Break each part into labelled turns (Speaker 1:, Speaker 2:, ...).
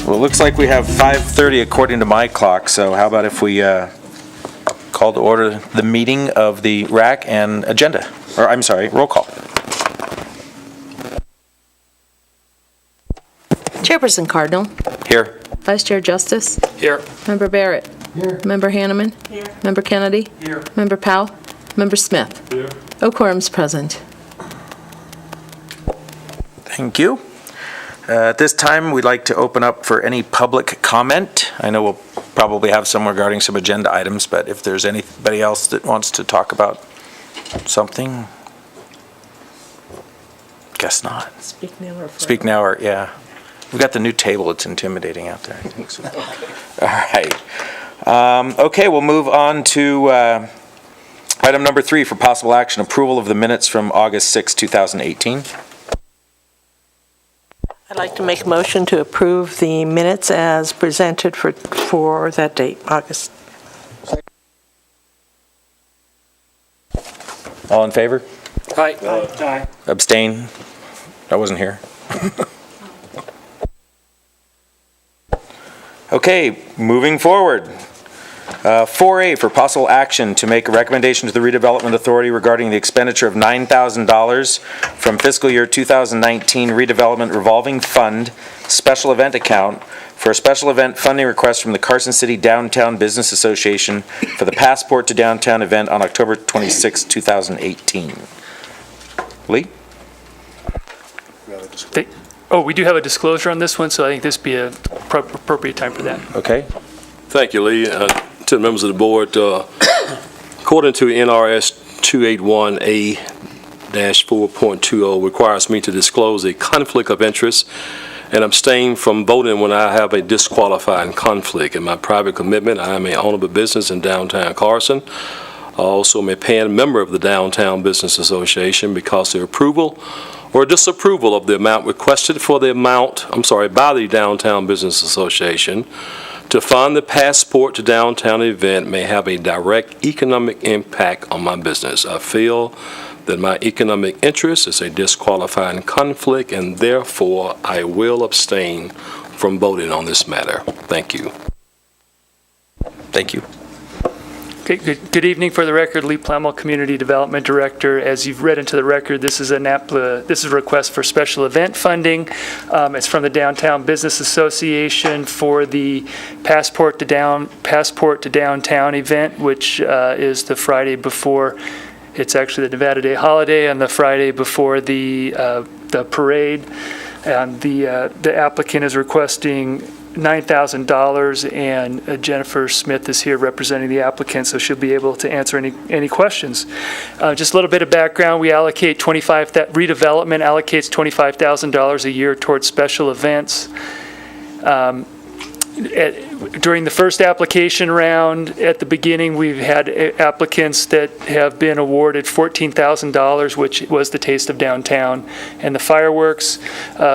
Speaker 1: Well, it looks like we have 5:30 according to my clock, so how about if we call to order the meeting of the RAC and agenda, or I'm sorry, roll call.
Speaker 2: Chairperson Cardinal.
Speaker 1: Here.
Speaker 2: Vice Chair Justice.
Speaker 1: Here.
Speaker 2: Member Barrett. Here. Member Hanneman. Here. Member Kennedy.
Speaker 1: Here.
Speaker 2: Member Powell. Member Smith.
Speaker 3: Here.
Speaker 2: Quorum's present.
Speaker 1: Thank you. At this time, we'd like to open up for any public comment. I know we'll probably have some regarding some agenda items, but if there's anybody else that wants to talk about something, guess not.
Speaker 2: Speak now or
Speaker 1: Speak now or, yeah. We've got the new table. It's intimidating out there, I think so. All right. Okay, we'll move on to item number 3 for possible action, approval of the minutes from August 6, 2018.
Speaker 4: I'd like to make a motion to approve the minutes as presented for that date, August.
Speaker 1: All in favor?
Speaker 3: Aye. Aye.
Speaker 1: Abstain? I wasn't here. Okay, moving forward. 4A for possible action to make a recommendation to the Redevelopment Authority regarding the expenditure of $9,000 from fiscal year 2019 Redevelopment Revolving Fund Special Event Account for a special event funding request from the Carson City Downtown Business Association for the Passport to Downtown event on October 26, 2018. Lee?
Speaker 3: We do have a disclosure on this one, so I think this would be an appropriate time for that.
Speaker 1: Okay.
Speaker 5: Thank you, Lee. To the members of the board, according to NRS 281A-4.20 requires me to disclose a conflict of interest and abstain from voting when I have a disqualifying conflict. In my private commitment, I am an owner of a business in downtown Carson. I also am a paying member of the Downtown Business Association because the approval or disapproval of the amount requested for the amount, by the Downtown Business Association to fund the Passport to Downtown event may have a direct economic impact on my business. I feel that my economic interest is a disqualifying conflict, and therefore I will abstain from voting on this matter. Thank you.
Speaker 1: Thank you.
Speaker 3: Okay, good evening. For the record, Lee Plemmel, Community Development Director. As you've read into the record, this is a request for special event funding. It's from the Downtown Business Association for the Passport to Downtown event, which is the Friday before. It's actually the Nevada Day holiday and the Friday before the parade. And the applicant is requesting $9,000, and Jennifer Smith is here representing the applicant, so she'll be able to answer any questions. Just a little bit of background: we allocate Redevelopment allocates $25,000 a year towards special events. During the first application round, at the beginning, we've had applicants that have been awarded $14,000, which was the Taste of Downtown and the fireworks.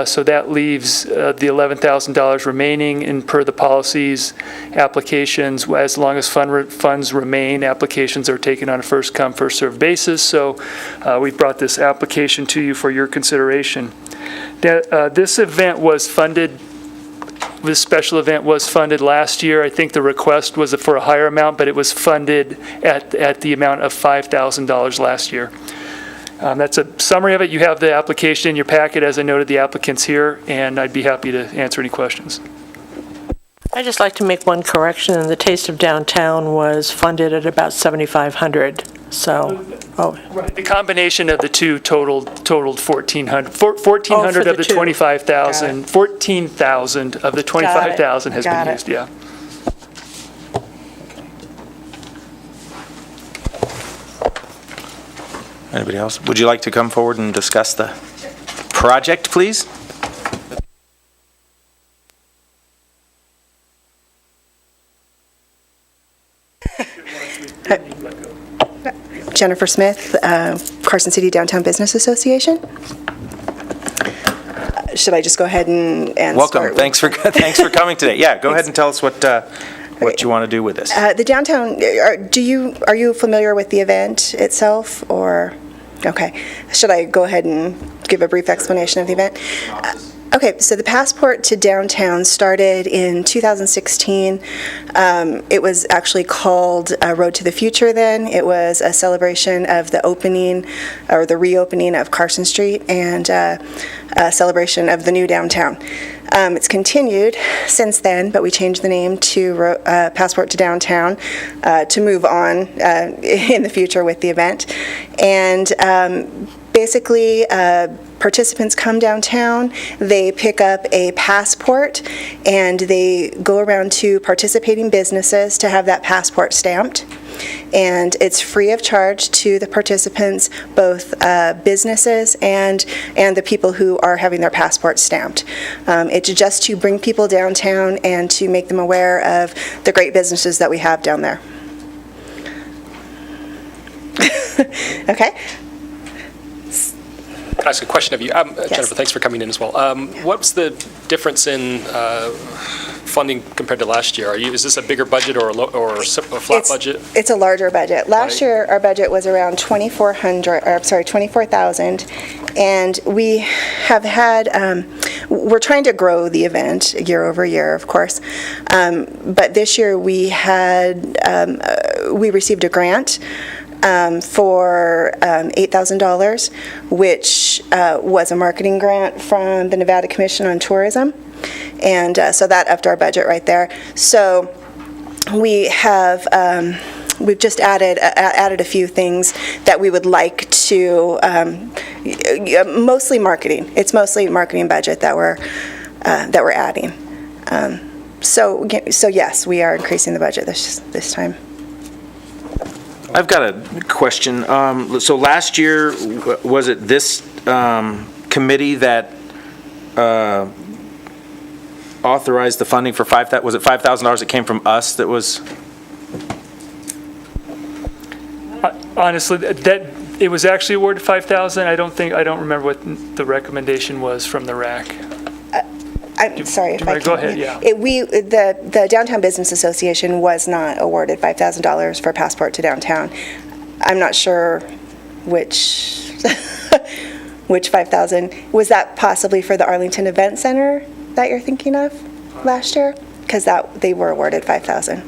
Speaker 3: So that leaves the $11,000 remaining, and per the policies, applications, as long as funds remain, applications are taken on a first-come, first-served basis. So we've brought this application to you for your consideration. This event was funded. This special event was funded last year. I think the request was for a higher amount, but it was funded at the amount of $5,000 last year. That's a summary of it. You have the application in your packet. As I noted, the applicant's here, and I'd be happy to answer any questions.
Speaker 4: I'd just like to make one correction. The Taste of Downtown was funded at about $7,500. So,
Speaker 3: Right. The combination of the two totaled $1,400 of the $25,000. $14,000 of the $25,000 has been used. Yeah.
Speaker 1: Anybody else? Would you like to come forward and discuss the project, please?
Speaker 6: Jennifer Smith, Carson City Downtown Business Association. Should I just go ahead and
Speaker 1: welcome? Thanks for coming today. Yeah, go ahead and tell us what you want to do with this.
Speaker 6: The downtown. Are you familiar with the event itself, or okay? Should I go ahead and give a brief explanation of the event? Okay, so the Passport to Downtown started in 2016. It was actually called Road to the Future then. It was a celebration of the opening, or the reopening of Carson Street, and a celebration of the new downtown. It's continued since then, but we changed the name to Passport to Downtown to move on in the future with the event. And basically, participants come downtown, they pick up a passport, and they go around to participating businesses to have that passport stamped. And it's free of charge to the participants, both businesses and the people who are having their passports stamped. It's just to bring people downtown and to make them aware of the great businesses that we have down there. Okay.
Speaker 7: Can I ask a question of you? Jennifer, thanks for coming in as well. What's the difference in funding compared to last year? Is this a bigger budget or a flat budget?
Speaker 6: It's a larger budget. Last year, our budget was around $24,000, and we have had, we're trying to grow the event year over year, of course, but this year we received a grant for $8,000, which was a marketing grant from the Nevada Commission on Tourism, and so that upped our budget right there. So we have we've just added a few things that we would like to, mostly marketing. It's mostly marketing budget that we're adding. So yes, we are increasing the budget this time.
Speaker 1: I've got a question. So last year, was it this committee that authorized the funding for was it $5,000 that came from us that was?
Speaker 3: Honestly, that it was actually awarded $5,000. I don't remember what the recommendation was from the RAC.
Speaker 6: I'm sorry if I can.
Speaker 3: Go ahead, yeah.
Speaker 6: The Downtown Business Association was not awarded $5,000 for Passport to Downtown. I'm not sure which which 5,000. Was that possibly for the Arlington Event Center that you're thinking of last year? Because they were awarded $5,000.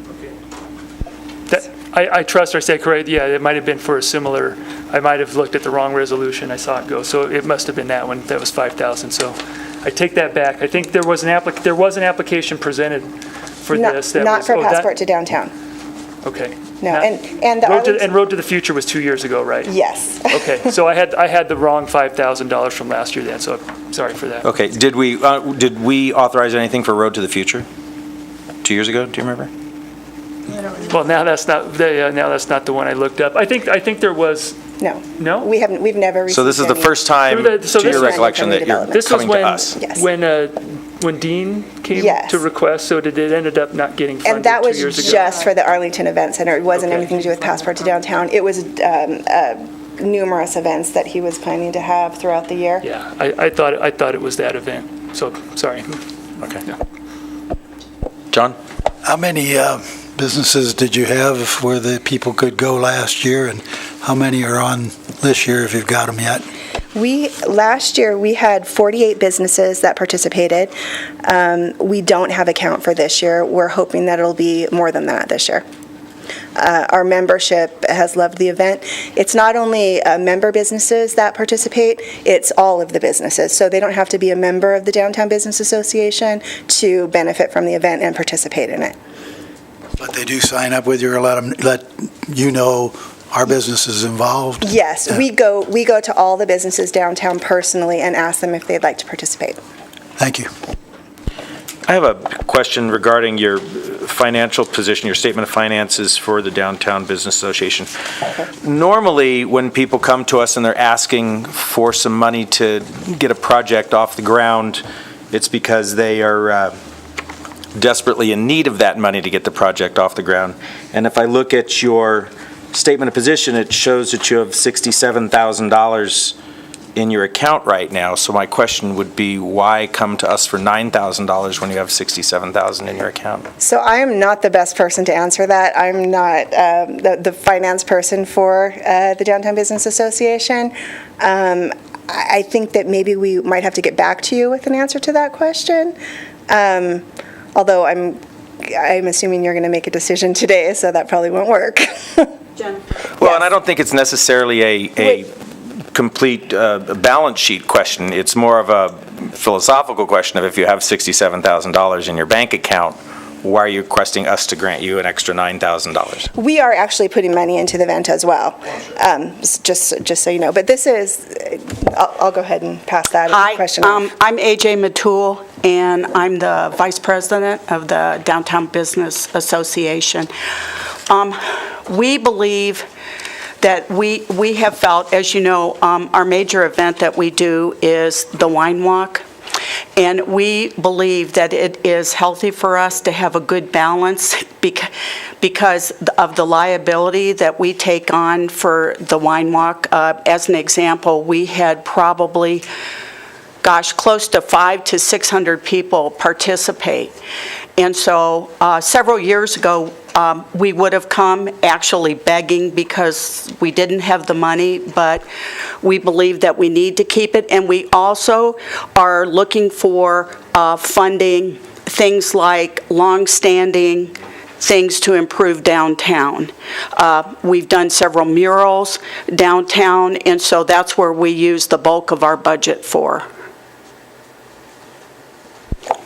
Speaker 3: I trust I said correct. Yeah, it might have been for a similar. I might have looked at the wrong resolution. I saw it go. So it must have been that one. That was $5,000. So I take that back. I think there was an application presented for this.
Speaker 6: Not for Passport to Downtown.
Speaker 3: Okay.
Speaker 6: No, and the
Speaker 3: Road to the Future was 2 years ago, right?
Speaker 6: Yes.
Speaker 3: Okay, so I had the wrong $5,000 from last year then, so sorry for that.
Speaker 1: Okay, did we authorize anything for Road to the Future 2 years ago? Do you remember?
Speaker 3: Well, now that's not the one I looked up. I think there was.
Speaker 6: No.
Speaker 3: No?
Speaker 6: We've never received.
Speaker 1: So this is the first time, to your recollection, that you're coming to us.
Speaker 6: Yes.
Speaker 3: When Dean came
Speaker 6: Yes.
Speaker 3: to request, so it ended up not getting funded
Speaker 6: And that
Speaker 3: 2
Speaker 6: was
Speaker 3: years ago.
Speaker 6: just for the Arlington Event Center. It wasn't
Speaker 3: Okay.
Speaker 6: anything to do with Passport to Downtown. It was numerous events that he was planning to have throughout the year.
Speaker 3: Yeah, I thought it was that event, so, sorry.
Speaker 1: Okay.
Speaker 3: Yeah.
Speaker 1: John?
Speaker 8: How many businesses did you have where the people could go last year, and how many are on this year, if you've got them yet?
Speaker 6: Last year, we had 48 businesses that participated. We don't have a count for this year. We're hoping that it'll be more than that this year. Our membership has loved the event. It's not only member businesses that participate, it's all of the businesses. So they don't have to be a member of the Downtown Business Association to benefit from the event and participate in it.
Speaker 8: But they do sign up with you or let you know our business is involved?
Speaker 6: Yes,
Speaker 8: Yeah.
Speaker 6: we go to all the businesses downtown personally and ask them if they'd like to participate.
Speaker 8: Thank you.
Speaker 1: I have a question regarding your financial position, your statement of finances for the Downtown Business Association.
Speaker 6: Okay.
Speaker 1: Normally, when people come to us and they're asking for some money to get a project off the ground, it's because they are desperately in need of that money to get the project off the ground. And if I look at your statement of position, it shows that you have $67,000 in your account right now. So my question would be, why come to us for $9,000 when you have $67,000 in your account?
Speaker 6: So I am not the best person to answer that. I'm not the finance person for the Downtown Business Association. I think that maybe we might have to get back to you with an answer to that question. Although I'm assuming you're going to make a decision today, so that probably won't work.
Speaker 1: Well, and I don't think it's necessarily a complete balance sheet question. It's more of a philosophical question of if you have $67,000 in your bank account, why are you requesting us to grant you an extra $9,000?
Speaker 6: We are actually putting money into the event as well, just so you know. But this is, I'll go ahead and pass that question on.
Speaker 9: I'm AJ Matul, and I'm the Vice President of the Downtown Business Association. We believe that we have felt, as you know, our major event that we do is the Wine Walk. And we believe that it is healthy for us to have a good balance because of the liability that we take on for the Wine Walk. As an example, we had probably, close to 500 to 600 people participate. And so several years ago, we would have come actually begging because we didn't have the money, but we believe that we need to keep it. And we also are looking for funding things like long-standing things to improve downtown. We've done several murals downtown, and so that's where we use the bulk of our budget for.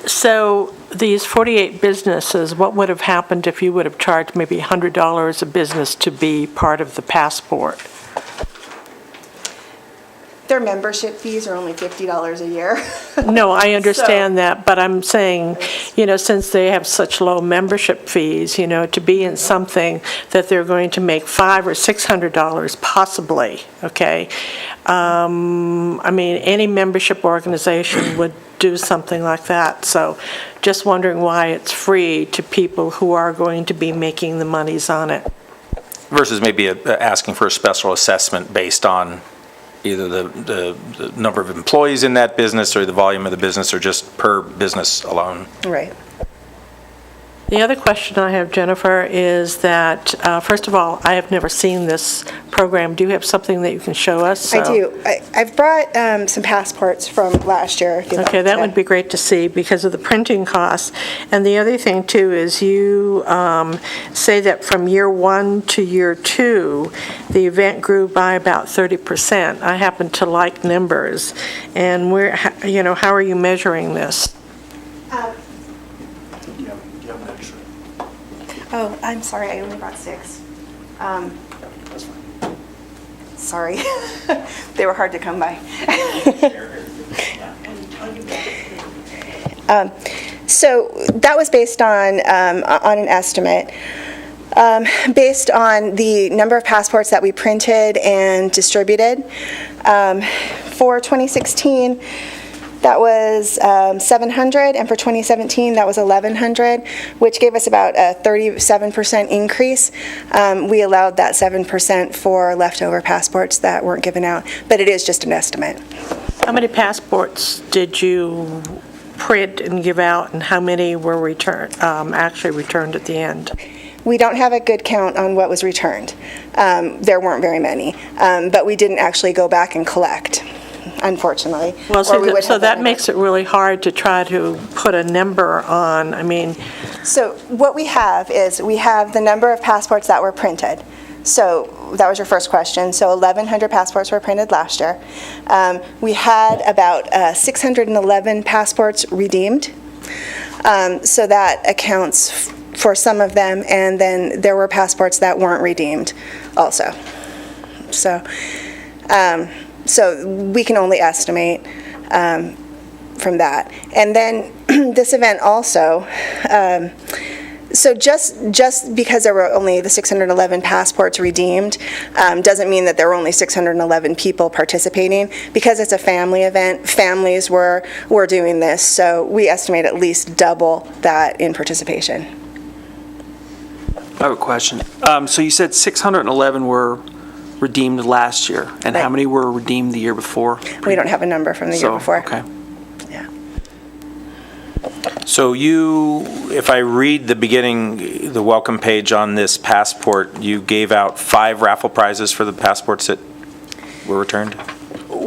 Speaker 4: So these 48 businesses, what would have happened if you would have charged maybe $100 a business to be part of the passport?
Speaker 6: Their membership fees are only $50 a year.
Speaker 4: No, I understand that, but I'm saying, since they have such low membership fees, to be in something that they're going to make $500 or $600 possibly, okay? Any membership organization would do something like that, so just wondering why it's free to people who are going to be making the monies on it.
Speaker 1: Versus maybe asking for a special assessment based on either the number of employees in that business or the volume of the business or just per business alone.
Speaker 6: Right.
Speaker 4: The other question I have, Jennifer, is that, first of all, I have never seen this program. Do you have something that you can show us?
Speaker 6: I do. I've brought some passports from last year. If you'd like
Speaker 4: Okay, that
Speaker 6: to.
Speaker 4: would be great to see because of the printing costs. And the other thing, too, is you say that from year 1 to year 2, the event grew by about 30%. I happen to like numbers. And how are you measuring this?
Speaker 6: Oh, I'm sorry, I only brought 6. Sorry. They were hard to come by. So that was based on an estimate. Based on the number of passports that we printed and distributed. For 2016, that was 700, and for 2017, that was 1,100, which gave us about a 37% increase. We allowed that 7% for leftover passports that weren't given out, but it is just an estimate.
Speaker 4: How many passports did you print and give out, and how many were actually returned at the end?
Speaker 6: We don't have a good count on what was returned. There weren't very many, but we didn't actually go back and collect, unfortunately.
Speaker 4: Well, so that makes it really hard to try to put a number on.
Speaker 6: So what we have is we have the number of passports that were printed. So that was your first question. So 1,100 passports were printed last year. We had about 611 passports redeemed. So that accounts for some of them, and then there were passports that weren't redeemed also. So we can only estimate from that. And then this event also, so just because there were only the 611 passports redeemed doesn't mean that there were only 611 people participating. Because it's a family event, families were doing this, so we estimate at least double that in participation.
Speaker 10: I have a question. So you said 611 were redeemed last year, and
Speaker 6: Right.
Speaker 10: how many were redeemed the year before?
Speaker 6: We don't have a number from the year before.
Speaker 10: Okay.
Speaker 6: Yeah.
Speaker 1: So if I read the beginning, the welcome page on this passport, you gave out 5 raffle prizes for the passports that were returned?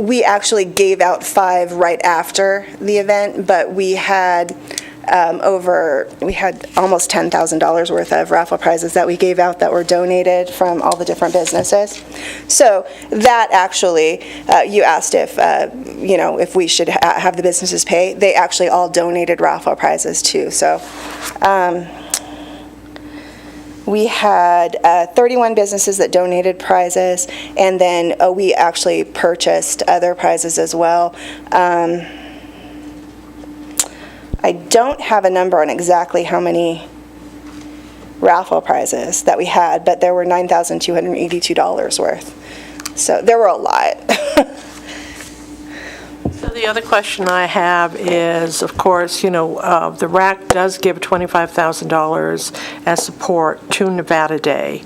Speaker 6: We actually gave out 5 right after the event, but we had almost $10,000 worth of raffle prizes that we gave out that were donated from all the different businesses. So that actually, you asked if we should have the businesses pay. They actually all donated raffle prizes too. So we had 31 businesses that donated prizes, and then we actually purchased other prizes as well. I don't have a number on exactly how many raffle prizes that we had, but there were $9,282 worth. So there were a lot.
Speaker 4: So the other question I have is, of course, the RAC does give $25,000 as support to Nevada Day.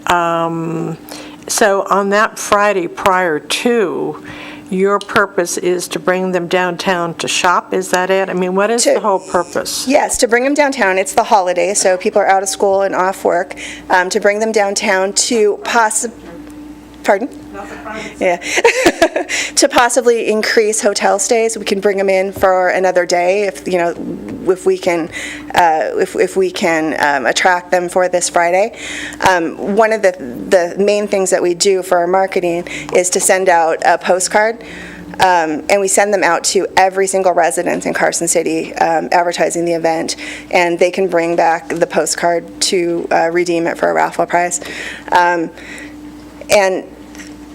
Speaker 4: So on that Friday prior to, your purpose is to bring them downtown to shop, is that it? I mean, what is the whole purpose?
Speaker 6: Yes, to bring them downtown. It's the holiday, so people are out of school and off work. To bring them downtown to Pardon? Yeah. To possibly increase hotel stays. We can bring them in for another day if we can attract them for this Friday. One of the main things that we do for our marketing is to send out a postcard. And we send them out to every single resident in Carson City, advertising the event, and they can bring back the postcard to redeem it for a raffle prize. And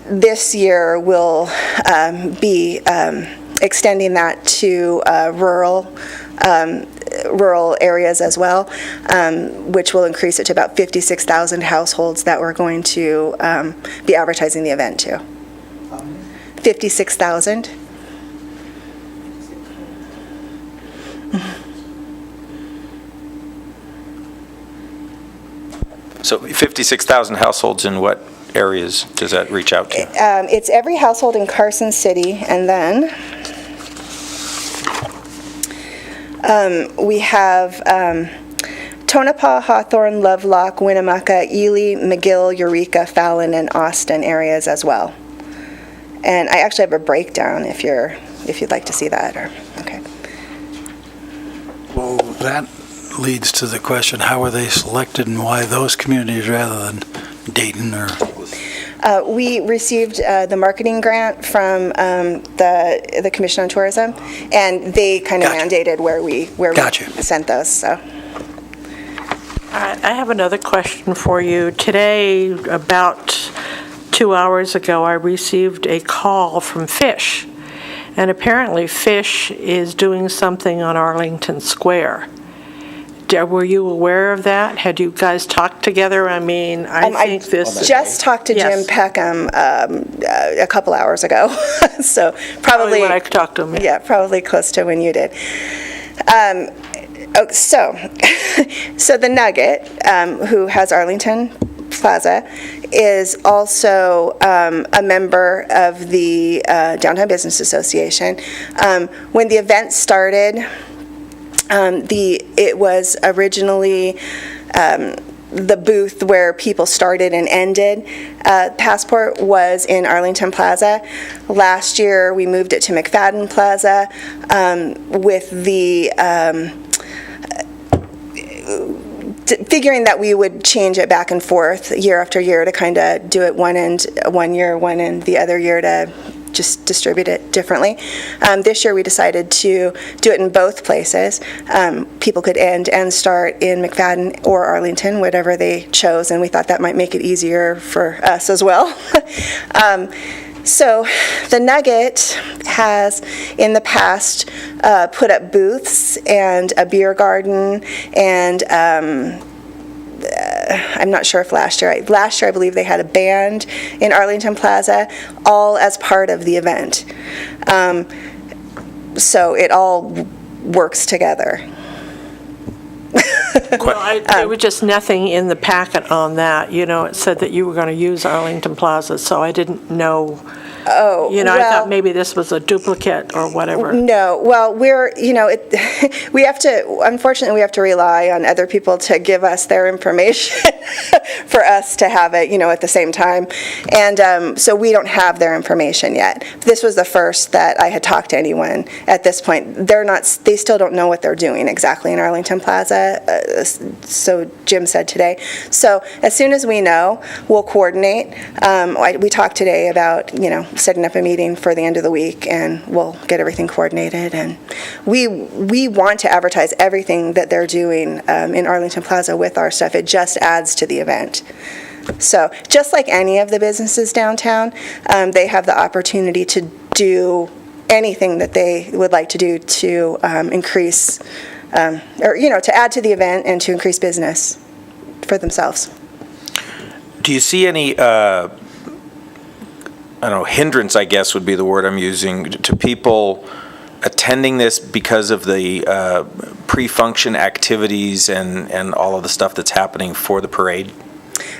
Speaker 6: this year we'll be extending that to rural areas as well, which will increase it to about 56,000 households that we're going to be advertising the event to. 56,000.
Speaker 1: So 56,000 households in what areas does that reach out to?
Speaker 6: It's every household in Carson City, and then we have Tonopah, Hawthorne, Lovelock, Winnemucca, Ely, McGill, Eureka, Fallon, and Austin areas as well. And I actually have a breakdown if you'd like to see that. Okay.
Speaker 8: Well, that leads to the question, how are they selected and why those communities rather than Dayton or?
Speaker 6: We received the marketing grant from the Commission on Tourism, and they kind of mandated where we sent those. So.
Speaker 4: I have another question for you. Today, about 2 hours ago, I received a call from Fish, and apparently Fish is doing something on Arlington Square. Were you aware of that? Had you guys talked together? I mean, I think this...
Speaker 6: I just talked to Jim Peckham a couple hours ago, so probably
Speaker 4: when I talked to him.
Speaker 6: Yeah, probably close to when you did. So the Nugget, who has Arlington Plaza, is also a member of the Downtown Business Association. When the event started, it was originally the booth where people started and ended. Passport was in Arlington Plaza. Last year, we moved it to McFadden Plaza with the figuring that we would change it back and forth year after year to kind of do it one year, the other year to just distribute it differently. This year we decided to do it in both places. People could end and start in McFadden or Arlington, whatever they chose, and we thought that might make it easier for us as well. So the Nugget has, in the past, put up booths and a beer garden, and I'm not sure if last year I believe they had a band in Arlington Plaza, all as part of the event. So it all works together.
Speaker 4: There was just nothing in the packet on that. It said that you were going to use Arlington Plaza, so I didn't know
Speaker 6: Oh,
Speaker 4: You know, I
Speaker 6: well-
Speaker 4: thought maybe this was a duplicate or whatever.
Speaker 6: No, well, we have to, unfortunately, we have to rely on other people to give us their information for us to have it, at the same time. And so we don't have their information yet. This was the first that I had talked to anyone at this point. They still don't know what they're doing exactly in Arlington Plaza, so Jim said today. So as soon as we know, we'll coordinate. We talked today about, setting up a meeting for the end of the week, and we'll get everything coordinated. And we want to advertise everything that they're doing in Arlington Plaza with our stuff. It just adds to the event. So just like any of the businesses downtown, they have the opportunity to do anything that they would like to do to increase, to add to the event and to increase business for themselves.
Speaker 1: Do you see any, hindrance, I guess would be the word I'm using, to people attending this because of the pre-function activities and all of the stuff that's happening for the parade?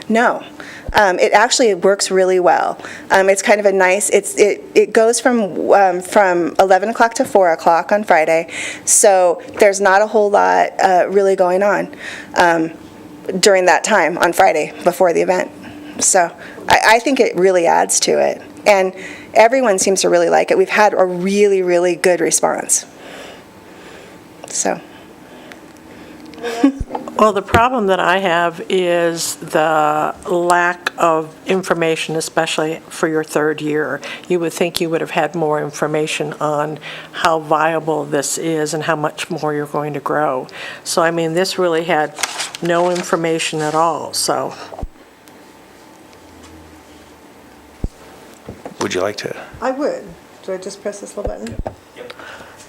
Speaker 6: No. It actually works really well. It's kind of a nice, it goes from 11 o'clock to 4 o'clock on Friday, so there's not a whole lot really going on during that time on Friday before the event. So I think it really adds to it. And everyone seems to really like it. We've had a really, really good response. So.
Speaker 4: Well, the problem that I have is the lack of information, especially for your third year. You would think you would have had more information on how viable this is and how much more you're going to grow. So, I mean, this really had no information at all, so.
Speaker 1: Would you like to?
Speaker 11: I would. Do I just press this little button? Yep.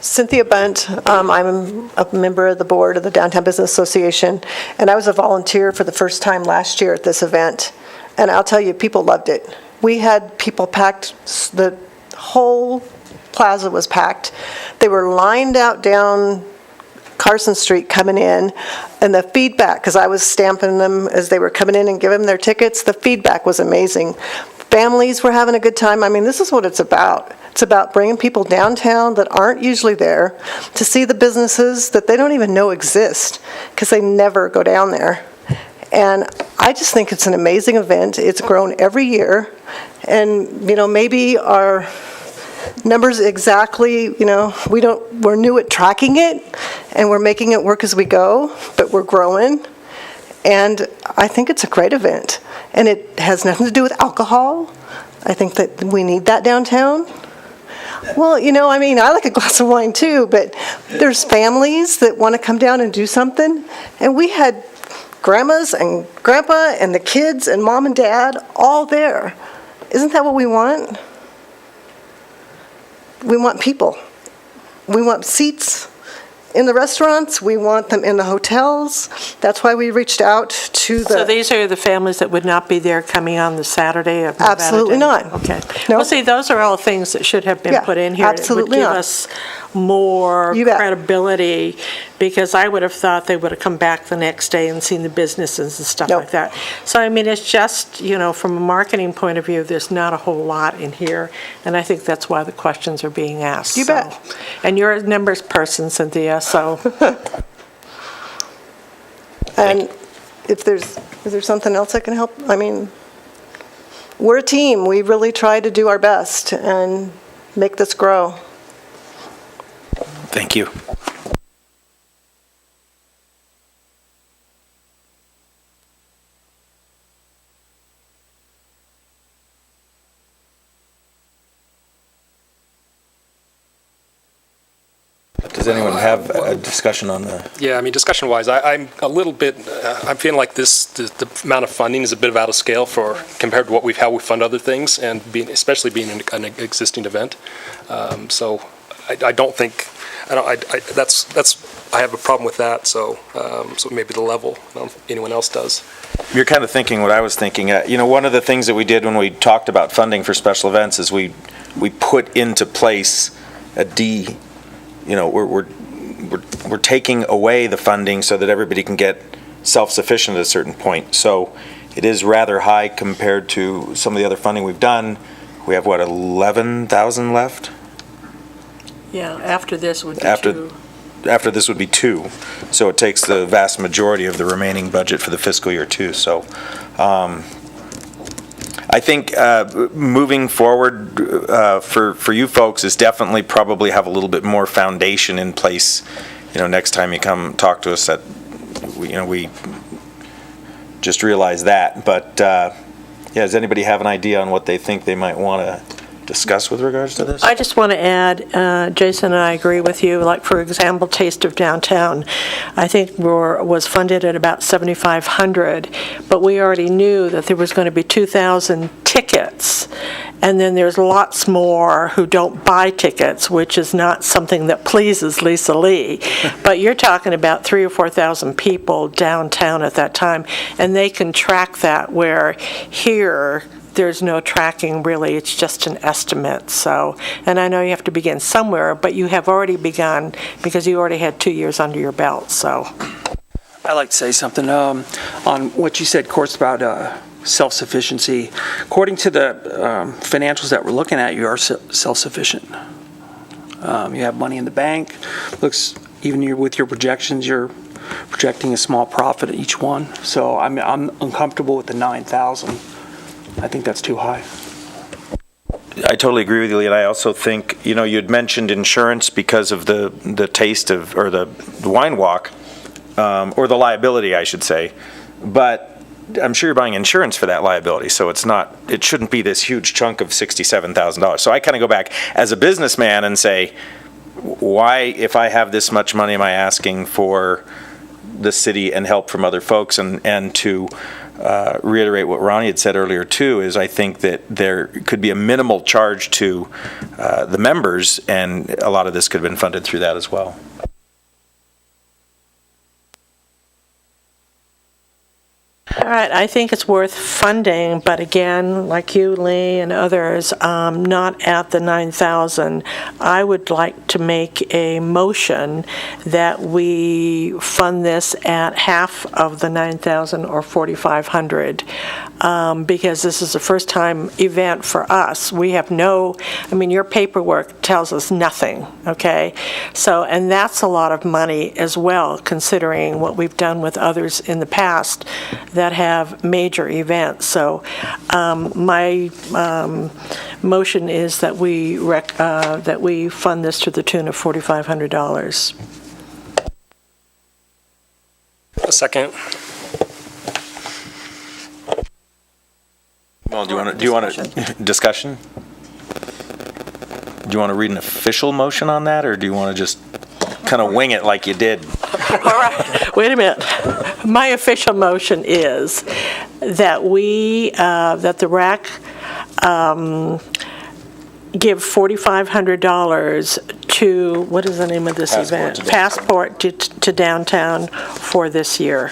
Speaker 11: Cynthia Bunt. I'm a member of the board of the Downtown Business Association, and I was a volunteer for the first time last year at this event. And I'll tell you, people loved it. We had people packed, the whole plaza was packed. They were lined out down Carson Street coming in, and the feedback, because I was stamping them as they were coming in and giving them their tickets, the feedback was amazing. Families were having a good time. I mean, this is what it's about. It's about bringing people downtown that aren't usually there to see the businesses that they don't even know exist because they never go down there. And I just think it's an amazing event. It's grown every year. And, maybe our numbers exactly, we're new at tracking it and we're making it work as we go, but we're growing. And I think it's a great event. And it has nothing to do with alcohol. I think that we need that downtown. Well, I like a glass of wine too, but there's families that want to come down and do something. And we had grandmas and grandpa and the kids and mom and dad all there. Isn't that what we want? We want people. We want seats in the restaurants. We want them in the hotels. That's why we reached out to the...
Speaker 4: So these are the families that would not be there coming on the Saturday of Nevada
Speaker 11: Absolutely
Speaker 4: Day?
Speaker 11: not.
Speaker 4: Okay.
Speaker 11: No.
Speaker 4: Well, see, those are all things that should have been
Speaker 11: Yeah,
Speaker 4: put in here.
Speaker 11: absolutely
Speaker 4: It would give
Speaker 11: not.
Speaker 4: us more
Speaker 11: You bet.
Speaker 4: credibility, because I would have thought they would have come back the next day and seen the businesses and stuff
Speaker 11: Nope.
Speaker 4: like that. So, it's just, from a marketing point of view, there's not a whole lot in here, and I think that's why the questions are being asked.
Speaker 11: You bet.
Speaker 4: And you're a numbers person, Cynthia, so...
Speaker 11: And is there something else I can help? We're a team. We really try to do our best and make this grow.
Speaker 1: Thank you. Does anyone have a discussion on the?
Speaker 7: Yeah, discussion-wise, I'm a little bit, I'm feeling like the amount of funding is a bit of out of scale compared to how we fund other things, and especially being an existing event. So I don't think, I have a problem with that, so maybe the level, I don't know if anyone else does.
Speaker 1: You're kind of thinking what I was thinking. One of the things that we did when we talked about funding for special events is we put into place a D. We're taking away the funding so that everybody can get self-sufficient at a certain point. So it is rather high compared to some of the other funding we've done, we have, what, 11,000 left?
Speaker 4: Yeah, after this would be
Speaker 1: After-
Speaker 4: 2.
Speaker 1: After this would be 2, so it takes the vast majority of the remaining budget for the fiscal year 2. So I think moving forward for you folks is definitely probably have a little bit more foundation in place. Next time you come talk to us, that we just realize that. But does anybody have an idea on what they think they might want to discuss with regards to this?
Speaker 4: I just want to add, Jason and I agree with you, like, for example, Taste of Downtown, I think was funded at about $7,500, but we already knew that there was going to be 2,000 tickets, and then there's lots more who don't buy tickets, which is not something that pleases Lisa Lee. But you're talking about 3,000 or 4,000 people downtown at that time, and they can track that, where here, there's no tracking really, it's just an estimate. So, and I know you have to begin somewhere, but you have already begun because you already had 2 years under your belt, so.
Speaker 10: I'd like to say something on what you said, of course, about self-sufficiency. According to the financials that we're looking at, you are self-sufficient. You have money in the bank. Looks, even with your projections, you're projecting a small profit at each one. So I'm uncomfortable with the 9,000. I think that's too high.
Speaker 1: I totally agree with you, Lee, and I also think, you had mentioned insurance because of the taste of, or the wine walk, or the liability, I should say. But I'm sure you're buying insurance for that liability, so it shouldn't be this huge chunk of $67,000. So I kind of go back as a businessman and say, why, if I have this much money, am I asking for the city and help from other folks? And to reiterate what Ronnie had said earlier too, is I think that there could be a minimal charge to the members, and a lot of this could have been funded through that as well.
Speaker 4: All right, I think it's worth funding, but again, like you, Lee, and others, not at the 9,000. I would like to make a motion that we fund this at half of the 9,000 or 4,500, because this is a first-time event for us. We have your paperwork tells us nothing, okay? So, and that's a lot of money as well, considering what we've done with others in the past that have major events. So my motion is that we fund this to the tune of $4,500.
Speaker 7: A second.
Speaker 1: Well, do you want to discussion? Do you want to read an official motion on that, or do you want to just kind of wing it like you did?
Speaker 4: All right, wait a minute. My official motion is that that the RAC give $4,500 to, what is the name of this event? Passport to Downtown for this year.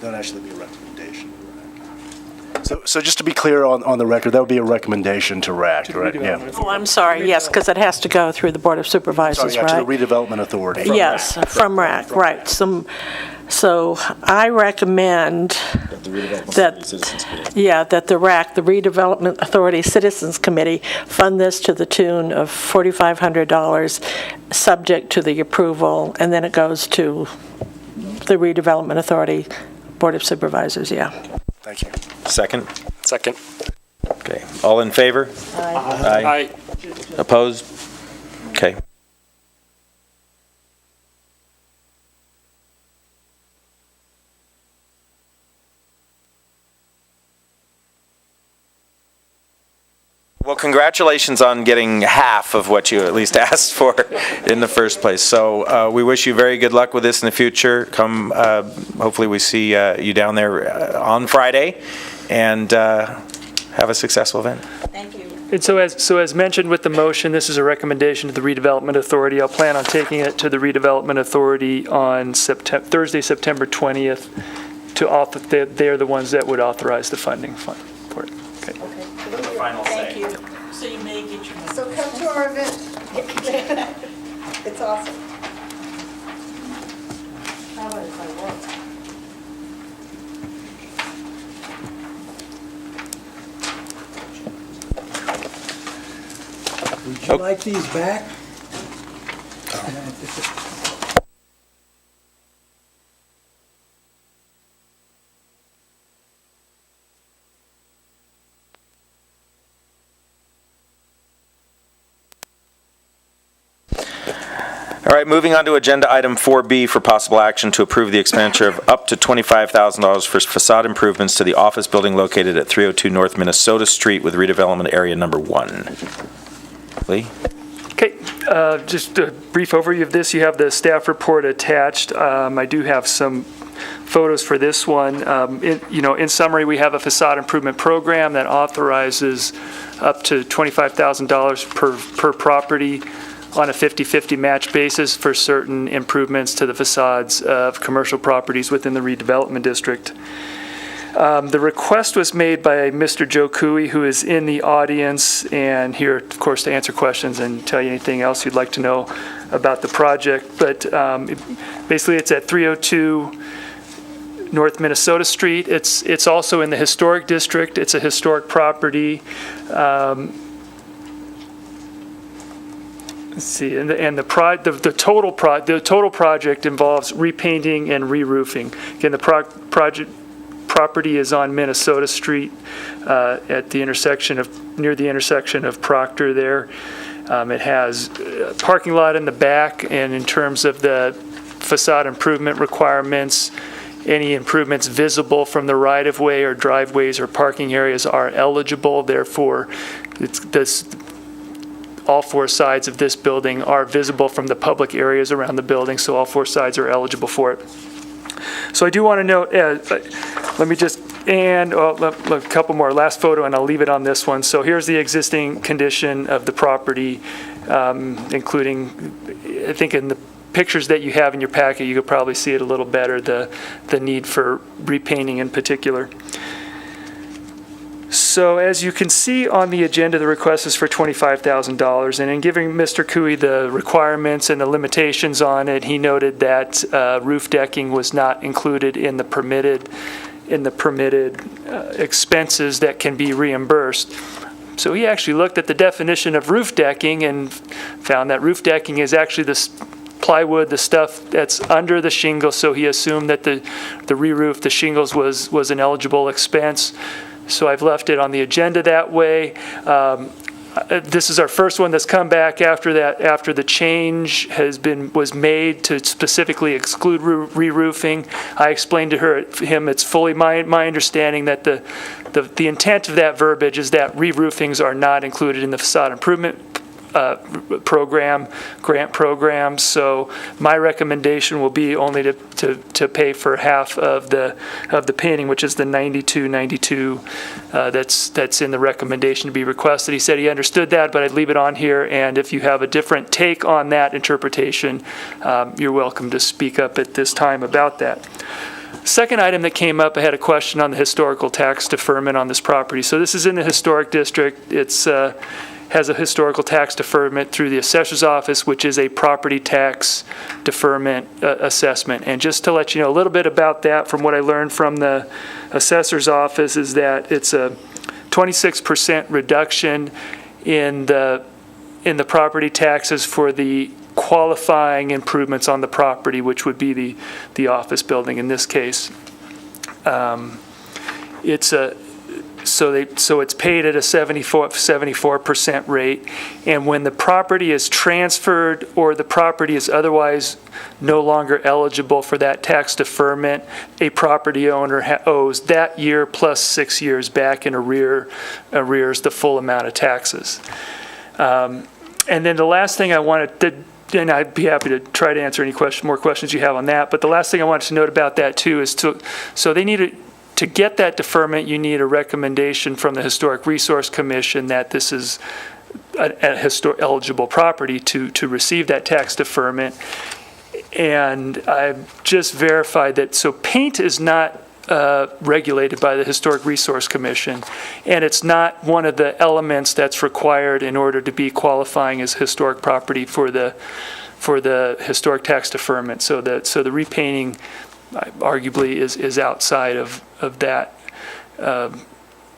Speaker 12: That actually be a recommendation. So just to be clear on the record, that would be a recommendation to RAC, right? Yeah.
Speaker 4: Oh, I'm sorry, yes, because it has to go through the Board of Supervisors,
Speaker 12: Sorry,
Speaker 4: right?
Speaker 12: to the Redevelopment Authority.
Speaker 4: Yes, from RAC, right. So I recommend that the RAC, the Redevelopment Authority Citizens Committee, fund this to the tune of $4,500, subject to the approval, and then it goes to the Redevelopment Authority Board of Supervisors, yeah.
Speaker 12: Thank you.
Speaker 1: Second?
Speaker 7: Second.
Speaker 1: Okay. All in favor?
Speaker 7: Aye.
Speaker 1: Opposed? Okay. Well, congratulations on getting half of what you at least asked for in the first place. So we wish you very good luck with this in the future. Hopefully we see you down there on Friday, and have a successful event.
Speaker 6: Thank you.
Speaker 3: And so as mentioned with the motion, this is a recommendation to the Redevelopment Authority. I'll plan on taking it to the Redevelopment Authority on Thursday, September 20th. They're the ones that would authorize the funding for it. Okay.
Speaker 6: Thank you.
Speaker 4: So you may get your...
Speaker 6: So come to our event. It's awesome.
Speaker 4: How about if I work?
Speaker 8: you like these back?
Speaker 1: All right, moving on to agenda item 4B for possible action to approve the expenditure of up to $25,000 for facade improvements to the office building located at 302 North Minnesota Street with redevelopment area number 1. Lee?
Speaker 3: Okay, just a brief overview of this. You have the staff report attached. I do have some photos for this one. In summary, we have a facade improvement program that authorizes up to $25,000 per property on a 50-50 match basis for certain improvements to the facades of commercial properties within the redevelopment district. The request was made by Mr. Joe Cooey, who is in the audience and here, of course, to answer questions and tell you anything else you'd like to know about the project. But basically, it's at 302 North Minnesota Street. It's also in the historic district. It's a historic property. Let's see, and the total project involves repainting and re-roofing. Again, the property is on Minnesota Street at the intersection near the intersection of Proctor there. It has a parking lot in the back, and in terms of the facade improvement requirements, any improvements visible from the right-of-way or driveways or parking areas are eligible. Therefore, all four sides of this building are visible from the public areas around the building, so all four sides are eligible for it. So I do want to note, let me just, a couple more, last photo, and I'll leave it on this one. So here's the existing condition of the property, including, I think in the pictures that you have in your packet, you could probably see it a little better, the need for repainting in particular. So as you can see on the agenda, the request is for $25,000, and in giving Mr. Cooey the requirements and the limitations on it, he noted that roof decking was not included in the permitted expenses that can be reimbursed. So he actually looked at the definition of roof decking and found that roof decking is actually the plywood, the stuff that's under the shingle, so he assumed that the re-roof, the shingles was an eligible expense. So I've left it on the agenda that way. This is our first one that's come back after that, after the change was made to specifically exclude re-roofing. I explained to him it's fully my understanding that the intent of that verbiage is that re-roofings are not included in the facade improvement grant program. So my recommendation will be only to pay for half of the painting, which is the $92.92 that's in the recommendation to be requested. He said he understood that, but I'd leave it on here, and if you have a different take on that interpretation, you're welcome to speak up at this time about that. Second item that came up, I had a question on the historical tax deferment on this property. So this is in the historic district. It's has a historical tax deferment through the assessor's office, which is a property tax deferment assessment. And just to let you know a little bit about that, from what I learned from the assessor's office, is that it's a 26% reduction in the property taxes for the qualifying improvements on the property, which would be the office building in this case. So it's paid at a 74% rate, and when the property is transferred or the property is otherwise no longer eligible for that tax deferment, a property owner owes that year plus 6 years back in arrears the full amount of taxes. And then the last thing I wanted to, and I'd be happy to try to answer any more questions you have on that, but the last thing I wanted to note about that too is so they need to get that deferment, you need a recommendation from the Historic Resource Commission that this is an eligible property to receive that tax deferment. And I've just verified that, so paint is not regulated by the Historic Resource Commission, and it's not one of the elements that's required in order to be qualifying as historic property for the historic tax deferment. So the repainting arguably is outside of that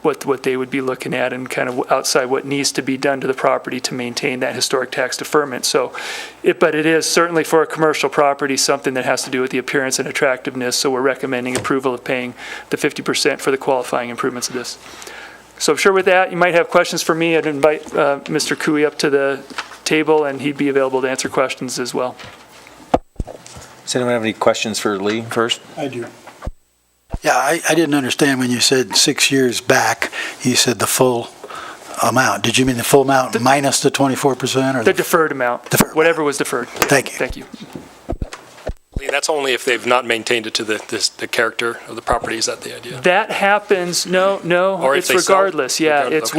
Speaker 3: what they would be looking at and kind of outside what needs to be done to the property to maintain that historic tax deferment. So, but it is certainly for a commercial property, something that has to do with the appearance and attractiveness, so we're recommending approval of paying the 50% for the qualifying improvements of this. So I'm sure with that, you might have questions for me. I'd invite Mr. Cooey up to the table, and he'd be available to answer questions as well.
Speaker 1: Does anyone have any questions for Lee first?
Speaker 8: I do. Yeah, I didn't understand when you said 6 years back, you said the full amount. Did you mean the full amount minus the 24%? Or
Speaker 3: The deferred amount, whatever was deferred.
Speaker 8: Thank you.
Speaker 3: Thank you.
Speaker 7: Lee, that's only if they've not maintained it to the character of the property. Is that the idea?
Speaker 3: That happens, no,
Speaker 7: Or if
Speaker 3: it's
Speaker 7: they sell-
Speaker 3: regardless, yeah. It's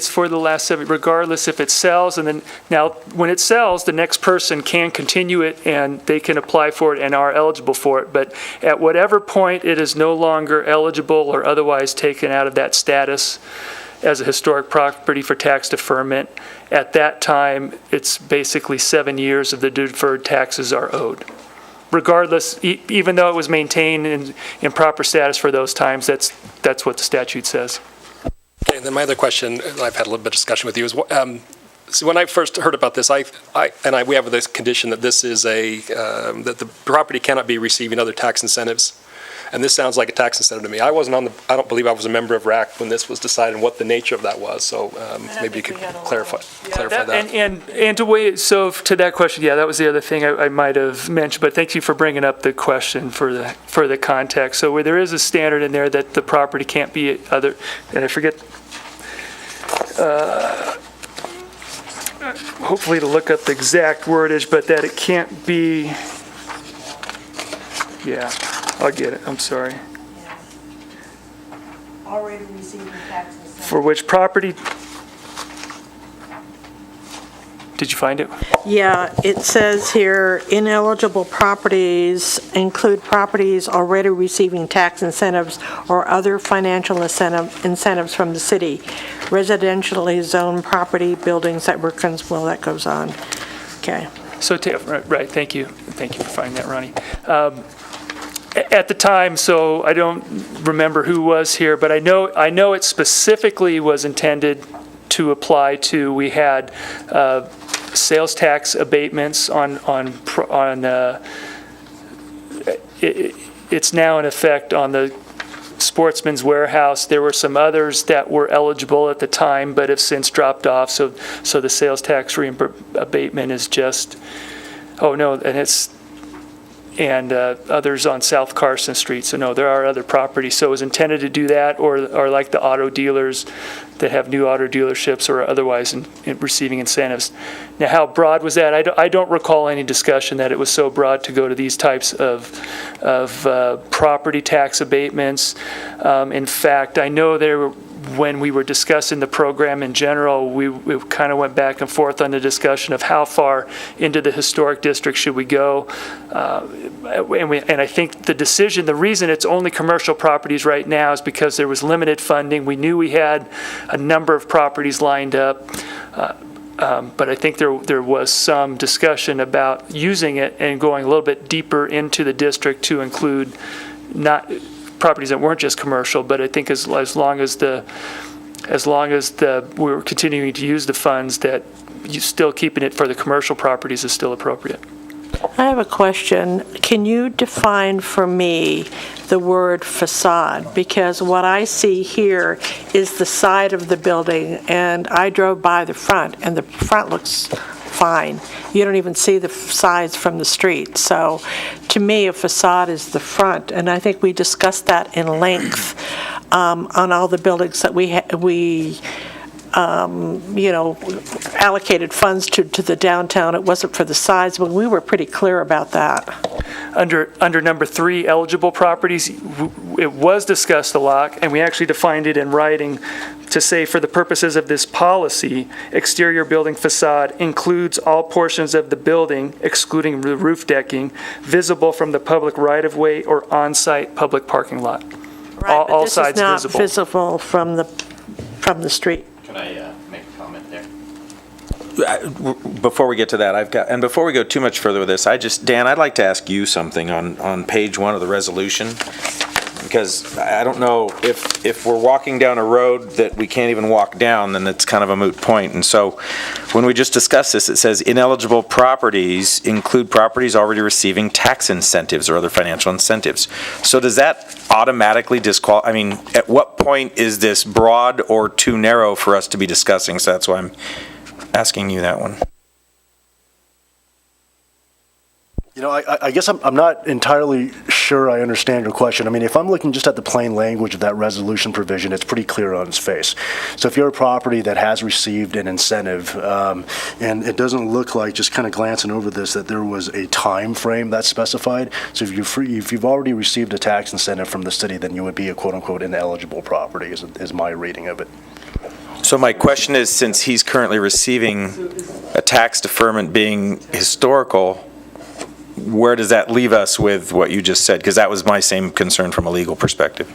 Speaker 3: for the last 7, regardless if it sells, and then, now, when it sells, the next person can continue it, and they can apply for it and are eligible for it, but at whatever point it is no longer eligible or otherwise taken out of that status as a historic property for tax deferment, at that time, it's basically 7 years of the deferred taxes are owed. Regardless, even though it was maintained in proper status for those times, that's what the statute says.
Speaker 7: Okay, and then my other question, and I've had a little bit of discussion with you, is so when I first heard about this, we have this condition that this is that the property cannot be receiving other tax incentives. And this sounds like a tax incentive to me. I don't believe I was a member of RAC when this was decided and what the nature of that was. So maybe you could clarify that.
Speaker 3: And to that question, yeah, that was the other thing I might have mentioned, but thank you for bringing up the question for the context. So where there is a standard in there that the property can't be other, and I forget, hopefully to look up the exact wordage, but that it can't be, yeah, I'll get it, I'm sorry.
Speaker 4: Already receiving tax incentives.
Speaker 3: For which property? Did you find it?
Speaker 4: Yeah, it says here, ineligible properties include properties already receiving tax incentives or other financial incentives from the city. Residentially zoned property, buildings that were, well, that goes on. Okay.
Speaker 3: So, right, thank you. Thank you for finding that, Ronnie. At the time, so I don't remember who was here, but I know it specifically was intended to apply to, we had sales tax abatements it's now in effect on the Sportsman's Warehouse. There were some others that were eligible at the time, but have since dropped off, so the sales tax abatement is just, and others on South Carson Street. So no, there are other properties. So it was intended to do that, or like the auto dealers that have new auto dealerships or otherwise in receiving incentives. Now, how broad was that? I don't recall any discussion that it was so broad to go to these types of property tax abatements. In fact, I know when we were discussing the program in general, we kind of went back and forth on the discussion of how far into the historic district should we go. And I think the reason it's only commercial properties right now is because there was limited funding. We knew we had a number of properties lined up. But I think there was some discussion about using it and going a little bit deeper into the district to include not properties that weren't just commercial, but I think as long as we were continuing to use the funds, that still keeping it for the commercial properties is still appropriate.
Speaker 4: I have a question. Can you define for me the word facade? Because what I see here is the side of the building, and I drove by the front, and the front looks fine. You don't even see the sides from the street. So to me, a facade is the front, and I think we discussed that in length on all the buildings that we allocated funds to the downtown. It wasn't for the sides, but we were pretty clear about that.
Speaker 3: Under number 3, eligible properties, it was discussed a lot, and we actually defined it in writing to say, for the purposes of this policy, exterior building facade includes all portions of the building, excluding the roof decking, visible from the public right-of-way or on-site public parking lot.
Speaker 4: Right,
Speaker 3: all sides
Speaker 4: but
Speaker 3: visible.
Speaker 4: this is not visible from the street.
Speaker 13: Can I make a comment there?
Speaker 1: Before we get to that, and before we go too much further with this, Dan, I'd like to ask you something on page 1 of the resolution. because I don't know if we're walking down a road that we can't even walk down, then it's kind of a moot point. And so when we just discussed this, it says ineligible properties include properties already receiving tax incentives or other financial incentives. So does that automatically disqualify? I mean, at what point is this broad or too narrow for us to be discussing? So that's why I'm asking you that one.
Speaker 12: You know, I guess I'm not entirely sure I understand your question. I mean, if I'm looking just at the plain language of that resolution provision, it's pretty clear on its face. So if you're a property that has received an incentive, and it doesn't look like, just kind of glancing over this, that there was a time frame that's specified. So if you've already received a tax incentive from the city, then you would be a quote-unquote ineligible property, is my reading of it.
Speaker 1: So my question is, since he's currently receiving a tax deferment being historical, where does that leave us with what you just said? Because that was my same concern from a legal perspective.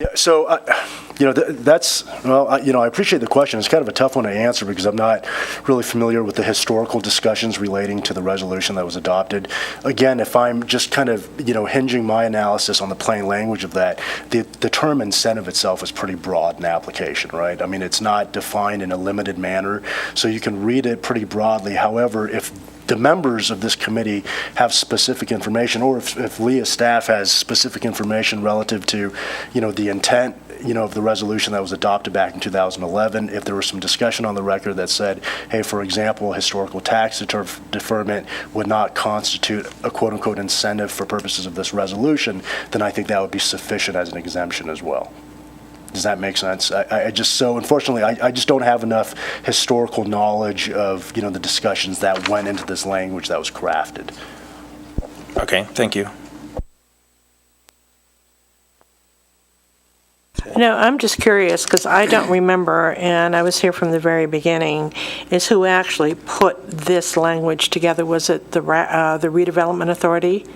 Speaker 12: Yeah, so, I appreciate the question. It's kind of a tough one to answer because I'm not really familiar with the historical discussions relating to the resolution that was adopted. Again, if I'm just kind of, hinging my analysis on the plain language of that, the term incentive itself is pretty broad in application, right? I mean, it's not defined in a limited manner, so you can read it pretty broadly. However, if the members of this committee have specific information, or if Leah's staff has specific information relative to, the intent, of the resolution that was adopted back in 2011, if there was some discussion on the record that said, hey, for example, historical tax deferment would not constitute a quote-unquote incentive for purposes of this resolution, then I think that would be sufficient as an exemption as well. Does that make sense? Unfortunately, I just don't have enough historical knowledge of, the discussions that went into this language that was crafted.
Speaker 1: Okay, thank you.
Speaker 4: I'm just curious, because I don't remember, and I was here from the very beginning, is who actually put this language together? Was it the Redevelopment Authority?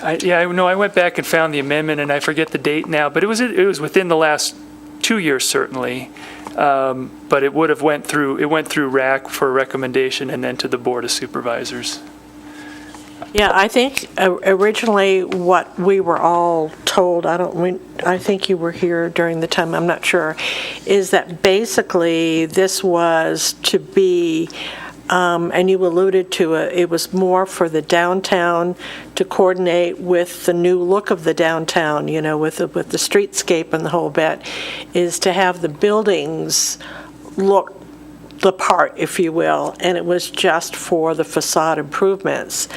Speaker 3: I went back and found the amendment, and I forget the date now, but it was within the last 2 years, certainly. But it went through RAC for recommendation and then to the Board of Supervisors.
Speaker 4: Yeah, I think originally what we were all told, I think you were here during the time, I'm not sure, is that basically this was to be, and you alluded to it was more for the downtown to coordinate with the new look of the downtown, with the streetscape and the whole bit, is to have the buildings look the part, if you will, and it was just for the facade improvements.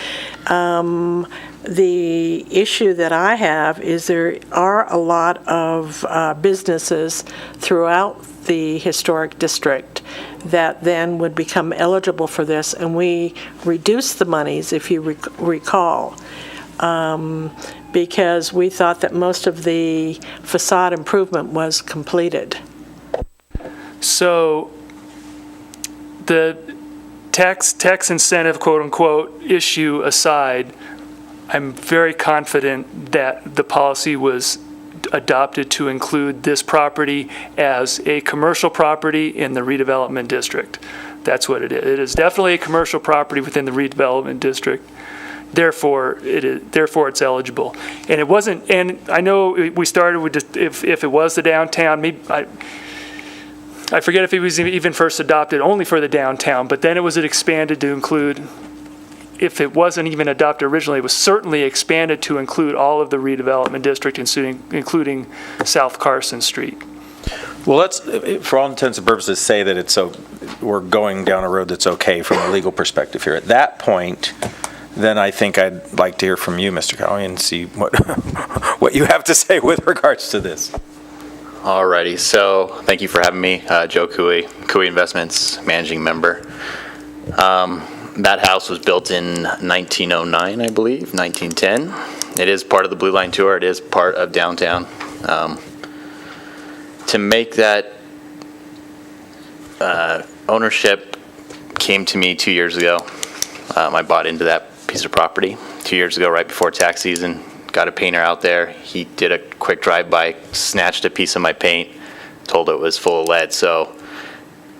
Speaker 4: The issue that I have is there are a lot of businesses throughout the historic district that then would become eligible for this, and we reduced the monies, if you recall, because we thought that most of the facade improvement was completed.
Speaker 3: So the tax incentive, quote unquote, issue aside, I'm very confident that the policy was adopted to include this property as a commercial property in the redevelopment district. That's what it is. It is definitely a commercial property within the redevelopment district. Therefore, it's eligible. And it wasn't. And I know we started with just if it was the downtown. Maybe I forget if it was even first adopted only for the downtown, but then it was expanded to include, if it wasn't even adopted originally, it was certainly expanded to include all of the redevelopment district, including South Carson Street.
Speaker 1: Well, let's, for all intents and purposes, say that we're going down a road that's okay from a legal perspective here. At that point, then I think I'd like to hear from you, Mr. Cowie, and see what you have to say with regards to this.
Speaker 13: Alrighty, so thank you for having me, Joe Cowie Investments, managing member. That house was built in 1909, I believe, 1910. It is part of the Blue Line Tour. It is part of downtown. To make that ownership came to me 2 years ago. I bought into that piece of property 2 years ago, right before tax season. got a painter out there. He did a quick drive-by, snatched a piece of my paint, told it was full of lead. So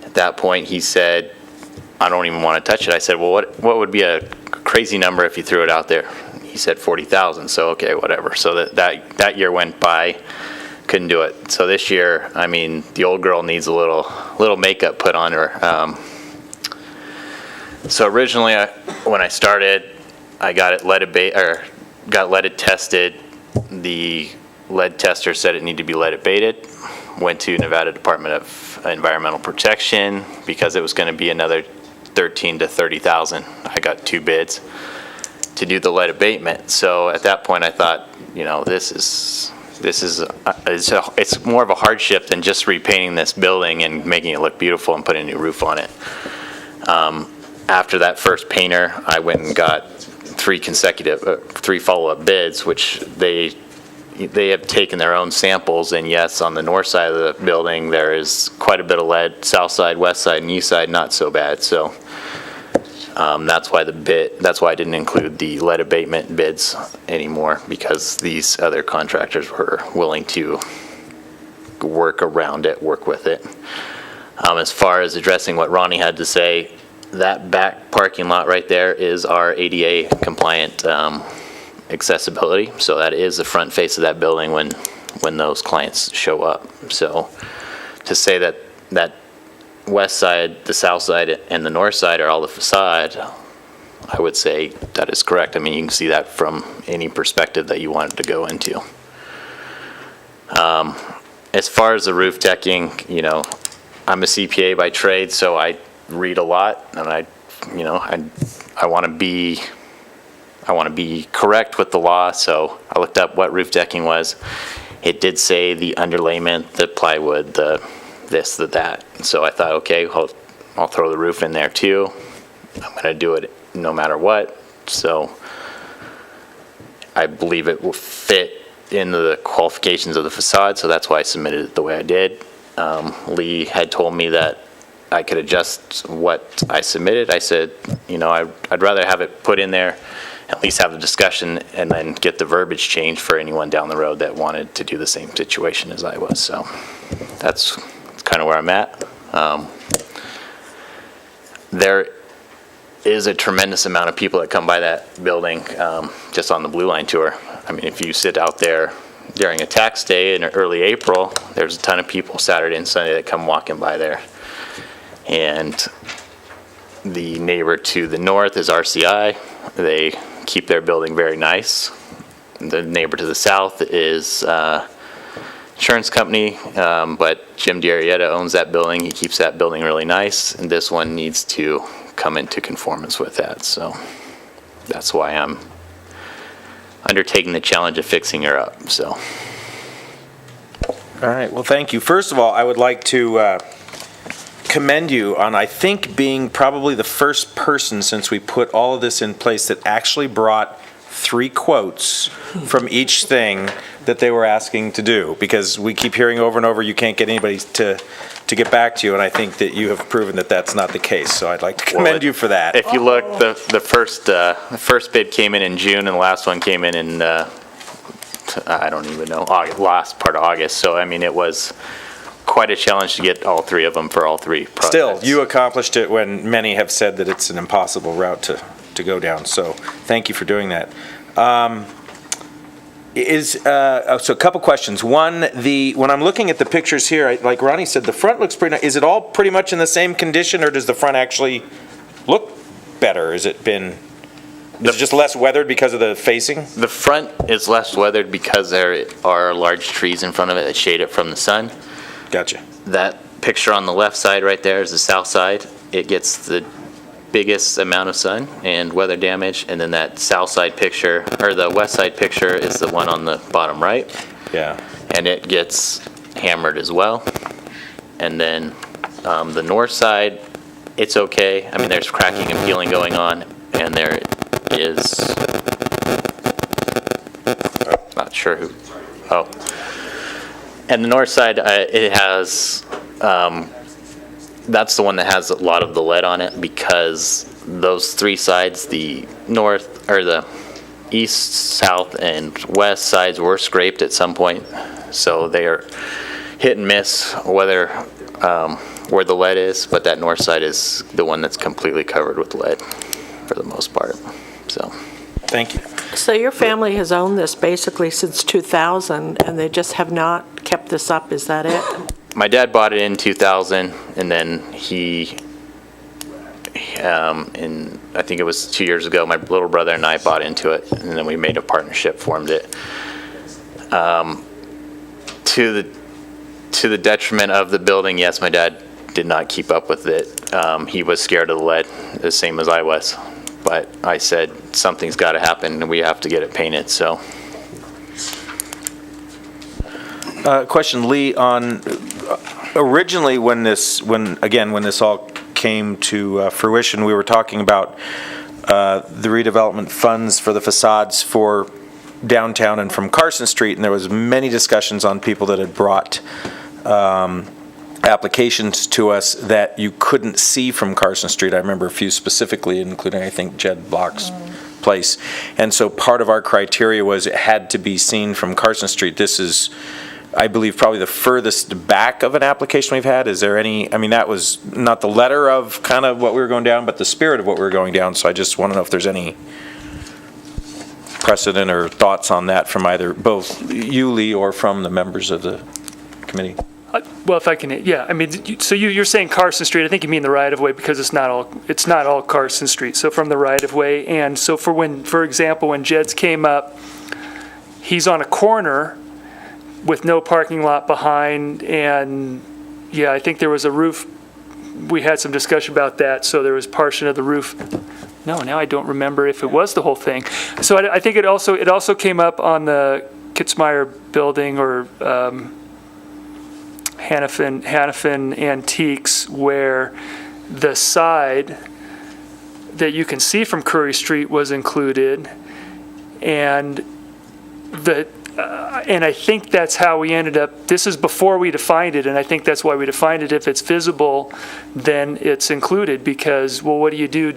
Speaker 13: at that point, he said, I don't even want to touch it. I said, well, what would be a crazy number if you threw it out there? He said 40,000. So, okay, whatever. So that year went by, couldn't do it. So this year, I mean, the old girl needs a little makeup put on her. So originally, when I started, I got it leaded tested. The lead tester said it needed to be lead abated. Went to Nevada Department of Environmental Protection because it was going to be another 13 to 30,000. I got 2 bids to do the lead abatement. So at that point, I thought, you know, it's more of a hardship than just repainting this building and making it look beautiful and putting a new roof on it. After that first painter, I went and got 3 follow-up bids, which they have taken their own samples, and yes, on the north side of the building, there is quite a bit of lead. South side, west side, and east side, not so bad. So that's why I didn't include the lead abatement bids anymore, because these other contractors were willing to work around it, work with it. As far as addressing what Ronnie had to say, that back parking lot right there is our ADA compliant accessibility. So that is the front face of that building when those clients show up. So to say that west side, the south side, and the north side are all the facade, I would say that is correct. I mean, you can see that from any perspective that you wanted to go into. As far as the roof decking, you know, I'm a CPA by trade, so I read a lot, and I want to be correct with the law. So I looked up what roof decking was. It did say the underlayment, the plywood, the this, the that. So I thought, okay, I'll throw the roof in there too. I'm going to do it no matter what. So I believe it will fit into the qualifications of the facade. So that's why I submitted it the way I did. Lee had told me that I could adjust what I submitted. I said, you know, I'd rather have it put in there, at least have the discussion, and then get the verbiage changed for anyone down the road that wanted to do the same situation as I was. So that's kind of where I'm at. There is a tremendous amount of people that come by that building just on the Blue Line tour. I mean, if you sit out there during a tax day in early April, there's a ton of people Saturday and Sunday that come walking by there. And the neighbor to the north is RCI. They keep their building very nice. The neighbor to the south is insurance company, but Jim DiArietta owns that building. He keeps that building really nice, and this one needs to come into conformance with that. So that's why I'm undertaking the challenge of fixing her up. So.
Speaker 1: All right, well, thank you. First of all, I would like to commend you on, I think, being probably the first person since we put all of this in place that actually brought 3 quotes from each thing that they were asking to do, because we keep hearing over and over you can't get anybody to get back to you, and I think that you have proven that that's not the case. So I'd like to commend you for that.
Speaker 13: If you look, the first bid came in June, and the last one came in I don't even know, last part of August. So I mean, it was quite a challenge to get all 3 of them for all 3 projects.
Speaker 1: Still, you accomplished it when many have said that it's an impossible route to go down. So thank you for doing that. So a couple questions. One, when I'm looking at the pictures here, like Ronnie said, the front looks pretty nice. Is it all pretty much in the same condition, or does the front actually look better? Is it just less weathered because of the facing?
Speaker 13: The front is less weathered because there are large trees in front of it that shade it from the sun.
Speaker 1: Gotcha.
Speaker 13: That picture on the left side right there is the south side. It gets the biggest amount of sun and weather damage, and then that south side picture, or the west side picture, is the one on the bottom right.
Speaker 1: Yeah.
Speaker 13: And it gets hammered as well. And then the north side, it's okay. I mean, there's cracking and peeling going on, and there is, not sure who, oh. And the north side, it has, that's the one that has a lot of the lead on it, because those 3 sides, the north, or the east, south, and west sides were scraped at some point, so they are hit and miss whether where the lead is, but that north side is the one that's completely covered with lead for the most part. So,
Speaker 1: Thank you.
Speaker 4: So your family has owned this basically since 2000, and they just have not kept this up, is that it?
Speaker 13: my dad bought it in 2000, and then he, in I think it was 2 years ago, my little brother and I bought into it, and then we made a partnership, formed it. To the detriment of the building, yes, my dad did not keep up with it. He was scared of the lead, the same as I was. But I said, something's got to happen, and we have to get it painted, so.
Speaker 1: Question, Lee, on originally when this all came to fruition, we were talking about the redevelopment funds for the facades for downtown and from Carson Street, and there was many discussions on people that had brought applications to us that you couldn't see from Carson Street. I remember a few specifically, including, I think, Jed Block's place. And so part of our criteria was it had to be seen from Carson Street. This is, I believe, probably the furthest back of an application we've had. Is there any, I mean, that was not the letter of kind of what we were going down, but the spirit of what we were going down. So I just want to know if there's any precedent or thoughts on that from either both you, Lee, or from the members of the committee.
Speaker 3: Well, if I can, yeah, I mean, so you're saying Carson Street, I think you mean the right-of-way, because it's not all Carson Street, so from the right-of-way, and so for example, when Jed's came up, he's on a corner with no parking lot behind, and, yeah, I think there was a roof, we had some discussion about that, so there was portion of the roof, no, now I don't remember if it was the whole thing. So I think it also came up on the Kitzmeyer building, or Hannafin Antiques, where the side that you can see from Curry Street was included, and I think that's how we ended up. This is before we defined it, and I think that's why we defined it. If it's visible, then it's included, because, well, what do you do?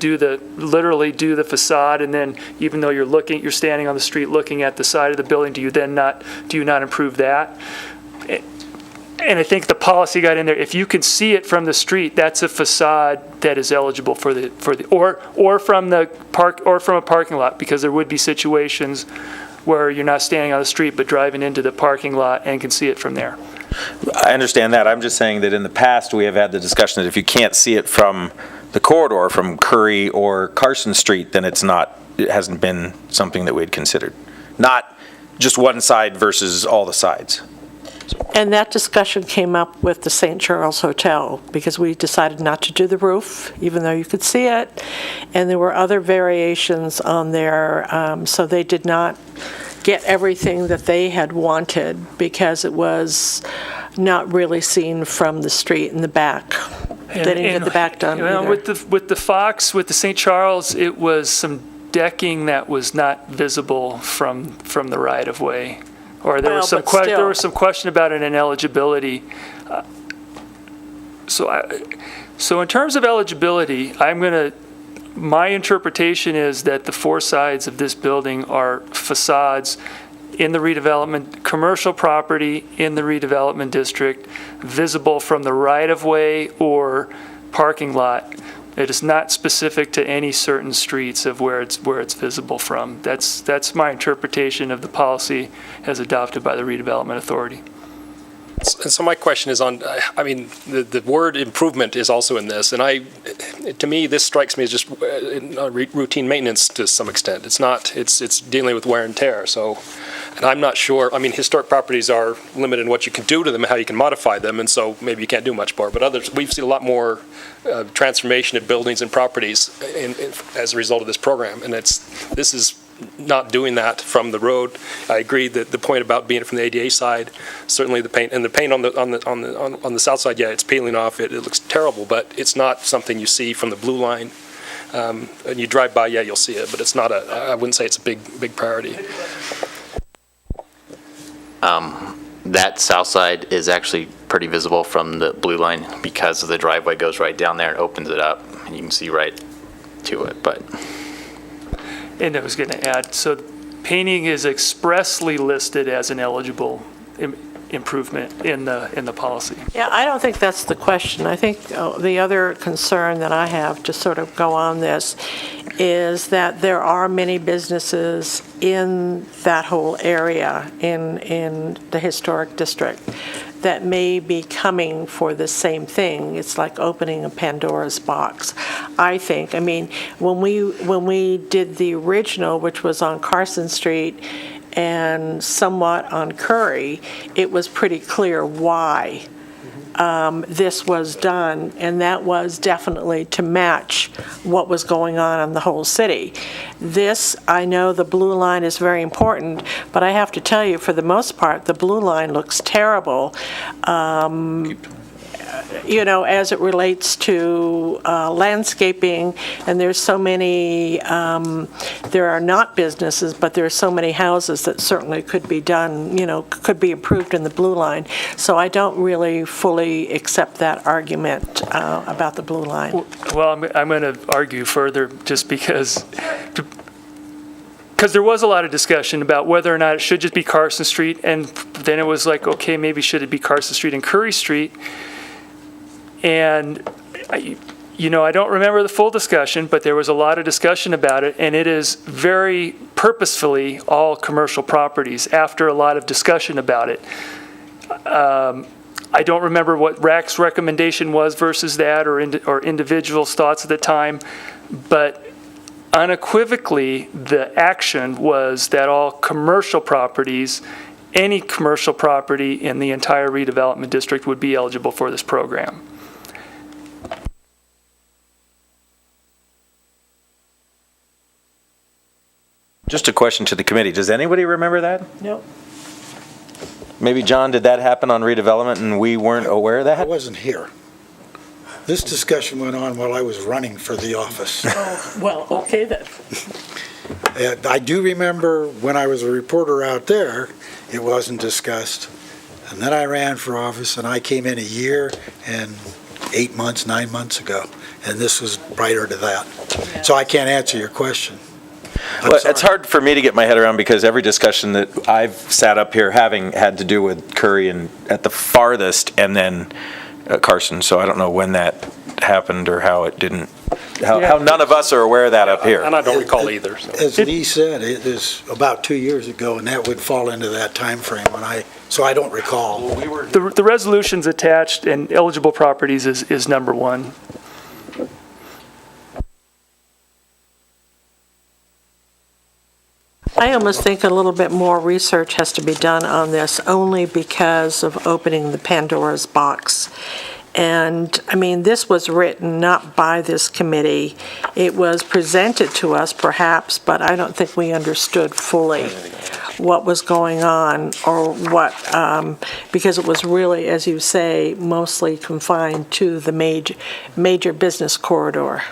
Speaker 3: Literally do the facade, and then even though you're standing on the street looking at the side of the building, do you not improve that? And I think the policy got in there, if you can see it from the street, that's a facade that is eligible or from the park, or from a parking lot, because there would be situations where you're not standing on the street but driving into the parking lot and can see it from there.
Speaker 1: I understand that. I'm just saying that in the past, we have had the discussion that if you can't see it from the corridor, from Curry or Carson Street, then it hasn't been something that we'd considered. Not just one side versus all the sides.
Speaker 4: And that discussion came up with the St. Charles Hotel, because we decided not to do the roof, even though you could see it. And there were other variations on there, so they did not get everything that they had wanted, because it was not really seen from the street in the back. They didn't get the back done either.
Speaker 3: With the Fox, with the St. Charles, it was some decking that was not visible from the right-of-way. Or there was some question about an ineligibility. So in terms of eligibility, my interpretation is that the four sides of this building are facades in the redevelopment, commercial property in the redevelopment district, visible from the right-of-way or parking lot. It is not specific to any certain streets of where it's visible from. That's my interpretation of the policy as adopted by the Redevelopment Authority.
Speaker 7: And so my question is on, I mean, the word improvement is also in this, and to me, this strikes me as just routine maintenance to some extent. It's not, it's dealing with wear and tear, so, and I'm not sure, I mean, historic properties are limited in what you can do to them, how you can modify them, and so maybe you can't do much more, but others, we've seen a lot more transformation of buildings and properties as a result of this program, and this is not doing that from the road. I agree that the point about being from the ADA side, certainly the paint on the south side, yeah, it's peeling off. It looks terrible, but it's not something you see from the blue line. And you drive by, yeah, you'll see it, but it's not I wouldn't say it's a big priority.
Speaker 13: That south side is actually pretty visible from the blue line because the driveway goes right down there and opens it up, and you can see right to it, but.
Speaker 3: And I was going to add, so painting is expressly listed as an eligible improvement in the policy.
Speaker 4: Yeah, I don't think that's the question. I think the other concern that I have to sort of go on this is that there are many businesses in that whole area in the historic district that may be coming for the same thing. It's like opening a Pandora's box, I think. I mean, when we did the original, which was on Carson Street and somewhat on Curry, it was pretty clear why this was done, and that was definitely to match what was going on in the whole city. This, I know the blue line is very important, but I have to tell you, for the most part, the blue line looks terrible. As it relates to landscaping, and there's so many, there are not businesses, but there are so many houses that certainly could be done, could be improved in the blue line. So I don't really fully accept that argument about the blue line.
Speaker 3: Well, I'm going to argue further just because there was a lot of discussion about whether or not it should just be Carson Street, and then it was like, okay, maybe should it be Carson Street and Curry Street? And, I don't remember the full discussion, but there was a lot of discussion about it, and it is very purposefully all commercial properties after a lot of discussion about it. I don't remember what RAC's recommendation was versus that, or individuals' thoughts at the time, but unequivocally, the action was that all commercial properties, any commercial property in the entire redevelopment district would be eligible for this program.
Speaker 1: Just a question to the committee. Does anybody remember that?
Speaker 4: Nope.
Speaker 1: Maybe, John, did that happen on redevelopment and we weren't aware of
Speaker 8: I
Speaker 1: that?
Speaker 8: wasn't here. This discussion went on while I was running for the office.
Speaker 4: Oh, well, okay then.
Speaker 8: I do remember when I was a reporter out there, it wasn't discussed. And then I ran for office, and I came in a year and 8 months, 9 months ago, and this was prior to that. So I can't answer your question.
Speaker 1: Well, it's hard for me to get my head around because every discussion that I've sat up here having had to do with Curry and at the farthest, and then Carson. So I don't know when that happened or how it didn't. How none of us are aware of that up here.
Speaker 7: And I don't recall either. So.
Speaker 8: As Lee said, it is about 2 years ago, and that would fall into that time frame. So I don't recall.
Speaker 3: The resolutions attached and eligible properties is number one.
Speaker 4: I almost think a little bit more research has to be done on this, only because of opening the Pandora's box. And, I mean, this was written not by this committee. It was presented to us, perhaps, but I don't think we understood fully what was going on, or what, because it was really, as you say, mostly confined to the major business corridor.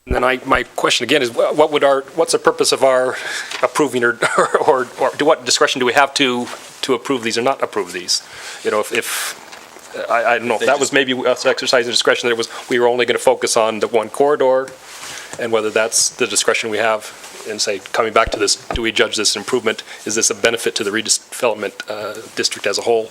Speaker 7: And then my question again is, what's the purpose of our approving or what discretion do we have to approve these or not approve these? If I don't know if that was maybe us exercising discretion, that we were only going to focus on the one corridor, and whether that's the discretion we have, and say, coming back to this, do we judge this improvement, is this a benefit to the redevelopment district as a whole?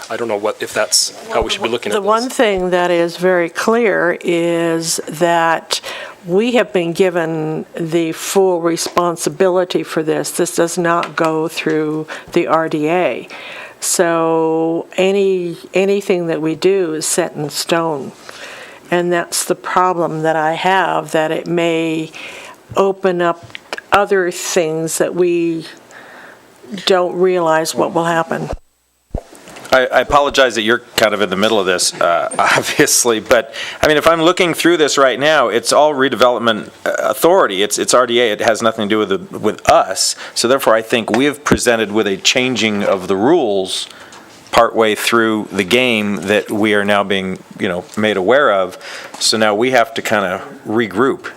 Speaker 7: I don't know if that's how we should be looking at this.
Speaker 4: The one thing that is very clear is that we have been given the full responsibility for this. This does not go through the RDA. So anything that we do is set in stone. And that's the problem that I have, that it may open up other things that we don't realize what will happen.
Speaker 1: I apologize that you're kind of in the middle of this, obviously, but, I mean, if I'm looking through this right now, it's all redevelopment authority. It's RDA. It has nothing to do with us. So therefore, I think we have presented with a changing of the rules partway through the game that we are now being, made aware of. So now we have to kind of regroup.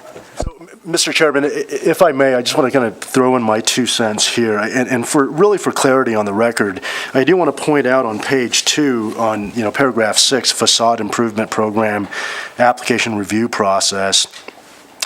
Speaker 12: Mr. Chairman, if I may, I just want to kind of throw in my 2 cents here. And for clarity on the record, I do want to point out on page 2, on paragraph 6, facade improvement program application review process.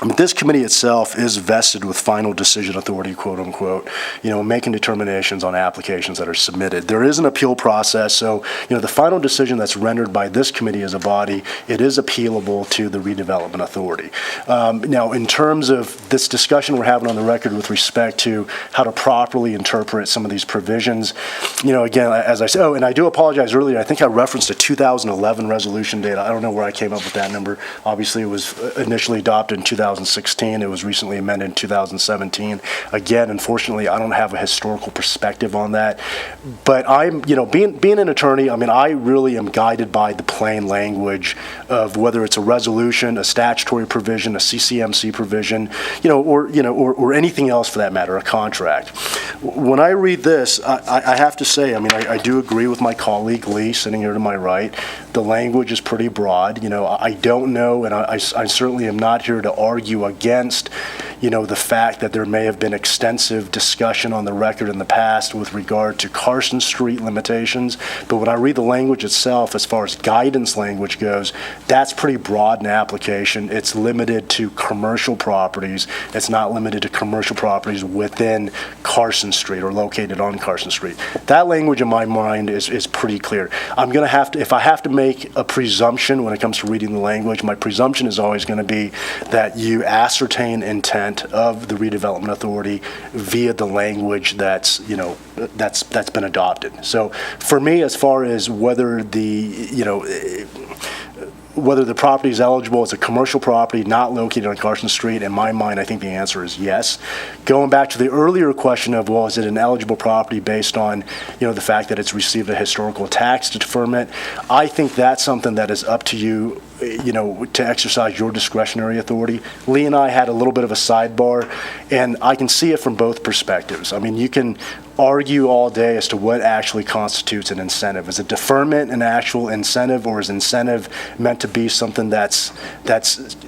Speaker 12: This committee itself is vested with final decision authority, quote unquote, making determinations on applications that are submitted. There is an appeal process, so, the final decision that's rendered by this committee as a body, it is appealable to the Redevelopment Authority. Now, in terms of this discussion we're having on the record with respect to how to properly interpret some of these provisions, again, as I said, and I do apologize earlier, I think I referenced a 2011 resolution date. I don't know where I came up with that number. Obviously, it was initially adopted in 2016. It was recently amended in 2017. Again, unfortunately, I don't have a historical perspective on that. But I'm, being an attorney, I really am guided by the plain language of whether it's a resolution, a statutory provision, a CCMC provision, or anything else for that matter, a contract. When I read this, I have to say, I do agree with my colleague Lee sitting here to my right. The language is pretty broad. I don't know, and I certainly am not here to argue against, the fact that there may have been extensive discussion on the record in the past with regard to Carson Street limitations. But when I read the language itself, as far as guidance language goes, that's pretty broad in application. It's limited to commercial properties. It's not limited to commercial properties within Carson Street or located on Carson Street. That language in my mind is pretty clear. I'm going to have to, if I have to make a presumption when it comes to reading the language, my presumption is always going to be that you ascertain intent of the Redevelopment Authority via the language that's been adopted. So for me, as far as whether the property is eligible, it's a commercial property not located on Carson Street, in my mind, I think the answer is yes. Going back to the earlier question of, well, is it an eligible property based on, the fact that it's received a historical tax deferment, I think that's something that is up to you, to exercise your discretionary authority. Lee and I had a little bit of a sidebar, and I can see it from both perspectives. You can argue all day as to what actually constitutes an incentive. Is a deferment an actual incentive, or is incentive meant to be something that's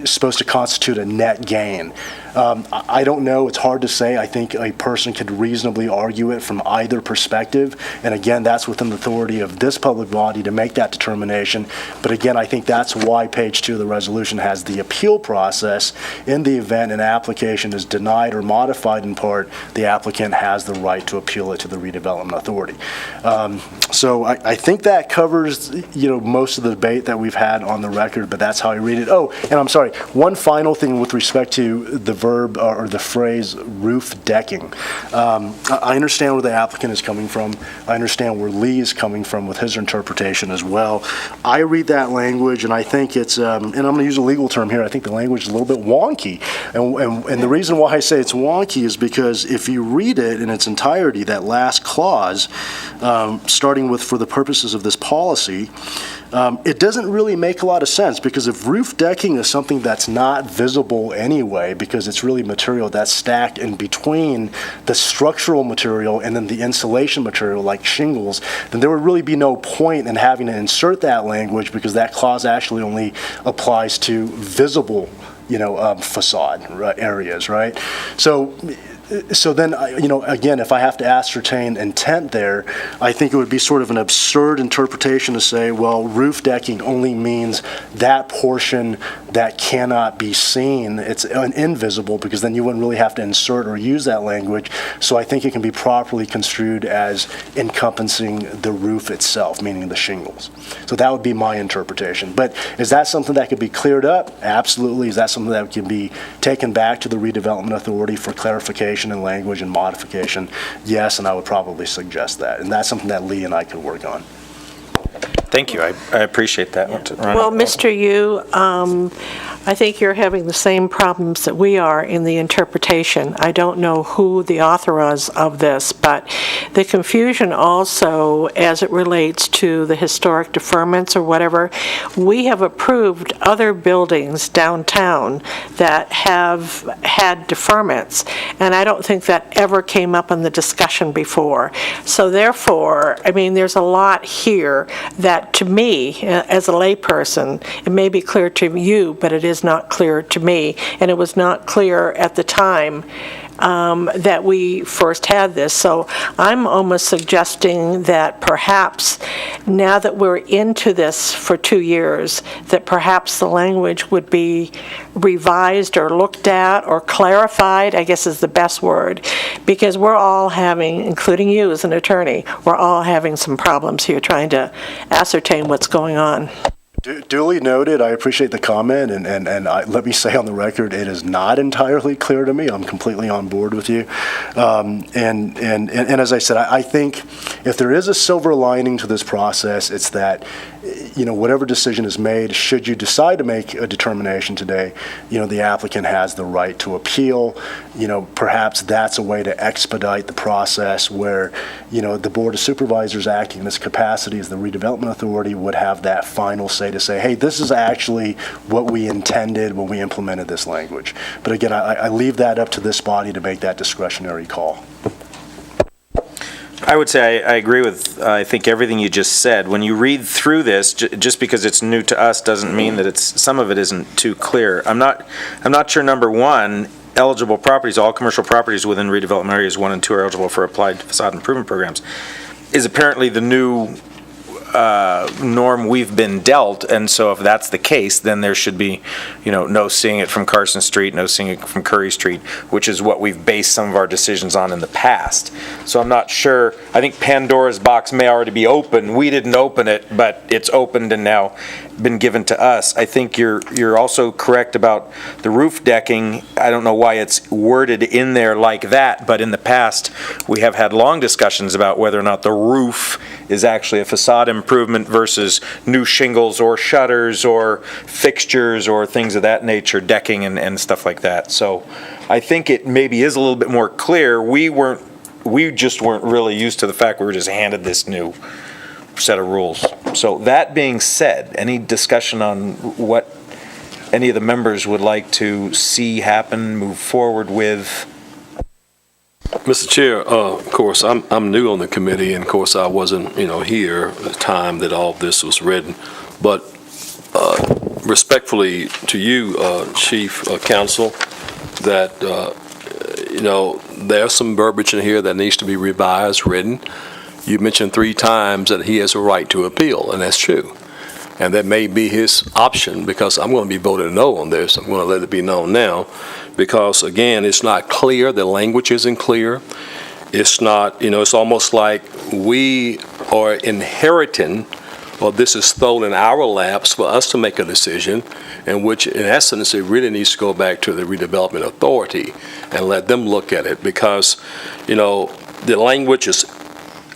Speaker 12: supposed to constitute a net gain? I don't know. It's hard to say. I think a person could reasonably argue it from either perspective. And again, that's within the authority of this public body to make that determination. But again, I think that's why page 2 of the resolution has the appeal process. In the event an application is denied or modified in part, the applicant has the right to appeal it to the Redevelopment Authority. So I think that covers, most of the debate that we've had on the record, but that's how I read it. Oh, and I'm sorry, one final thing with respect to the verb or the phrase roof decking. I understand where the applicant is coming from. I understand where Lee is coming from with his interpretation as well. I read that language and I think it's, and I'm going to use a legal term here, I think the language is a little bit wonky. And the reason why I say it's wonky is because if you read it in its entirety, that last clause, starting with for the purposes of this policy, it doesn't really make a lot of sense, because if roof decking is something that's not visible anyway, because it's really material that's stacked in between the structural material and then the insulation material like shingles, then there would really be no point in having to insert that language, because that clause actually only applies to visible, facade areas, right? So then, again, if I have to ascertain intent there, I think it would be sort of an absurd interpretation to say, well, roof decking only means that portion that cannot be seen. It's invisible, because then you wouldn't really have to insert or use that language. So I think it can be properly construed as encompassing the roof itself, meaning the shingles. So that would be my interpretation. But is that something that could be cleared up? Absolutely. Is that something that can be taken back to the Redevelopment Authority for clarification and language and modification? Yes, and I would probably suggest that. And that's something that Lee and I could work on.
Speaker 1: Thank you. I appreciate that.
Speaker 4: Well, Mr. Yu, I think you're having the same problems that we are in the interpretation. I don't know who the author was of this, but the confusion also, as it relates to the historic deferments or whatever, we have approved other buildings downtown that have had deferments, and I don't think that ever came up in the discussion before. So therefore, there's a lot here that, to me, as a layperson, it may be clear to you, but it is not clear to me, and it was not clear at the time that we first had this. So I'm almost suggesting that perhaps now that we're into this for 2 years, that perhaps the language would be revised or looked at or clarified, I guess is the best word, because we're all having, including you as an attorney, we're all having some problems here trying to ascertain what's going on.
Speaker 12: Duly noted. I appreciate the comment, and let me say on the record, it is not entirely clear to me. I'm completely on board with you. And as I said, I think if there is a silver lining to this process, it's that, whatever decision is made, should you decide to make a determination today, the applicant has the right to appeal. Perhaps that's a way to expedite the process where, the Board of Supervisors acting in this capacity as the redevelopment authority would have that final say to say, hey, this is actually what we intended when we implemented this language. But again, I leave that up to this body to make that discretionary call.
Speaker 1: I would say I agree with, I think, everything you just said. When you read through this, just because it's new to us doesn't mean that some of it isn't too clear. I'm not sure, number one, eligible properties, all commercial properties within redevelopment areas 1 and 2 are eligible for applied facade improvement programs, is apparently the new norm we've been dealt, and so if that's the case, then there should be, no seeing it from Carson Street, no seeing it from Curry Street, which is what we've based some of our decisions on in the past. So I'm not sure. I think Pandora's box may already be open. We didn't open it, but it's opened and now been given to us. I think you're also correct about the roof decking. I don't know why it's worded in there like that, but in the past, we have had long discussions about whether or not the roof is actually a facade improvement versus new shingles or shutters or fixtures or things of that nature, decking and stuff like that. So I think it maybe is a little bit more clear. We just weren't really used to the fact we were just handed this new set of rules. So that being said, any discussion on what any of the members would like to see happen, move forward with?
Speaker 5: Mr. Chair, of course, I'm new on the committee, and of course, I wasn't, here at the time that all of this was written. But respectfully to you, Chief Counsel, that, there's some verbiage in here that needs to be revised, written. You mentioned 3 times that he has a right to appeal, and that's true. And that may be his option, because I'm going to be voting no on this. I'm going to let it be known now, because, again, it's not clear. The language isn't clear. It's not, it's almost like we are inheriting, or this is thrown in our laps for us to make a decision, in which, in essence, it really needs to go back to the redevelopment authority and let them look at it, because, the language is,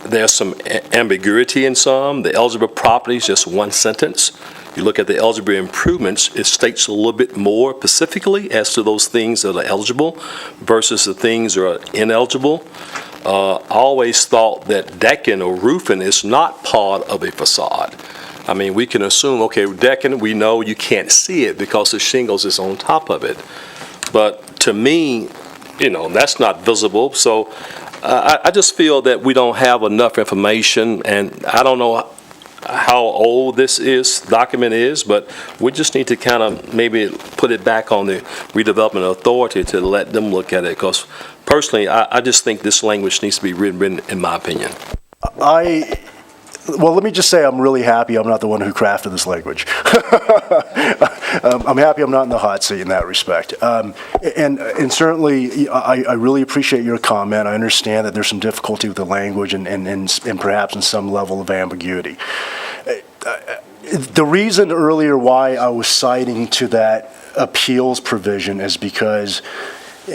Speaker 5: there's some ambiguity in some. The eligible properties, just one sentence. You look at the eligible improvements, it states a little bit more specifically as to those things that are eligible versus the things that are ineligible. I always thought that decking or roofing is not part of a facade. I mean, we can assume, okay, decking, we know you can't see it because the shingles is on top of it. But to me, that's not visible. So I just feel that we don't have enough information, and I don't know how old this document is, but we just need to kind of maybe put it back on the redevelopment authority to let them look at it, because personally, I just think this language needs to be written in my opinion.
Speaker 12: Well, let me just say I'm really happy I'm not the one who crafted this language. I'm happy I'm not in the hot seat in that respect. And certainly, I really appreciate your comment. I understand that there's some difficulty with the language and perhaps in some level of ambiguity. The reason earlier why I was citing to that appeals provision is because,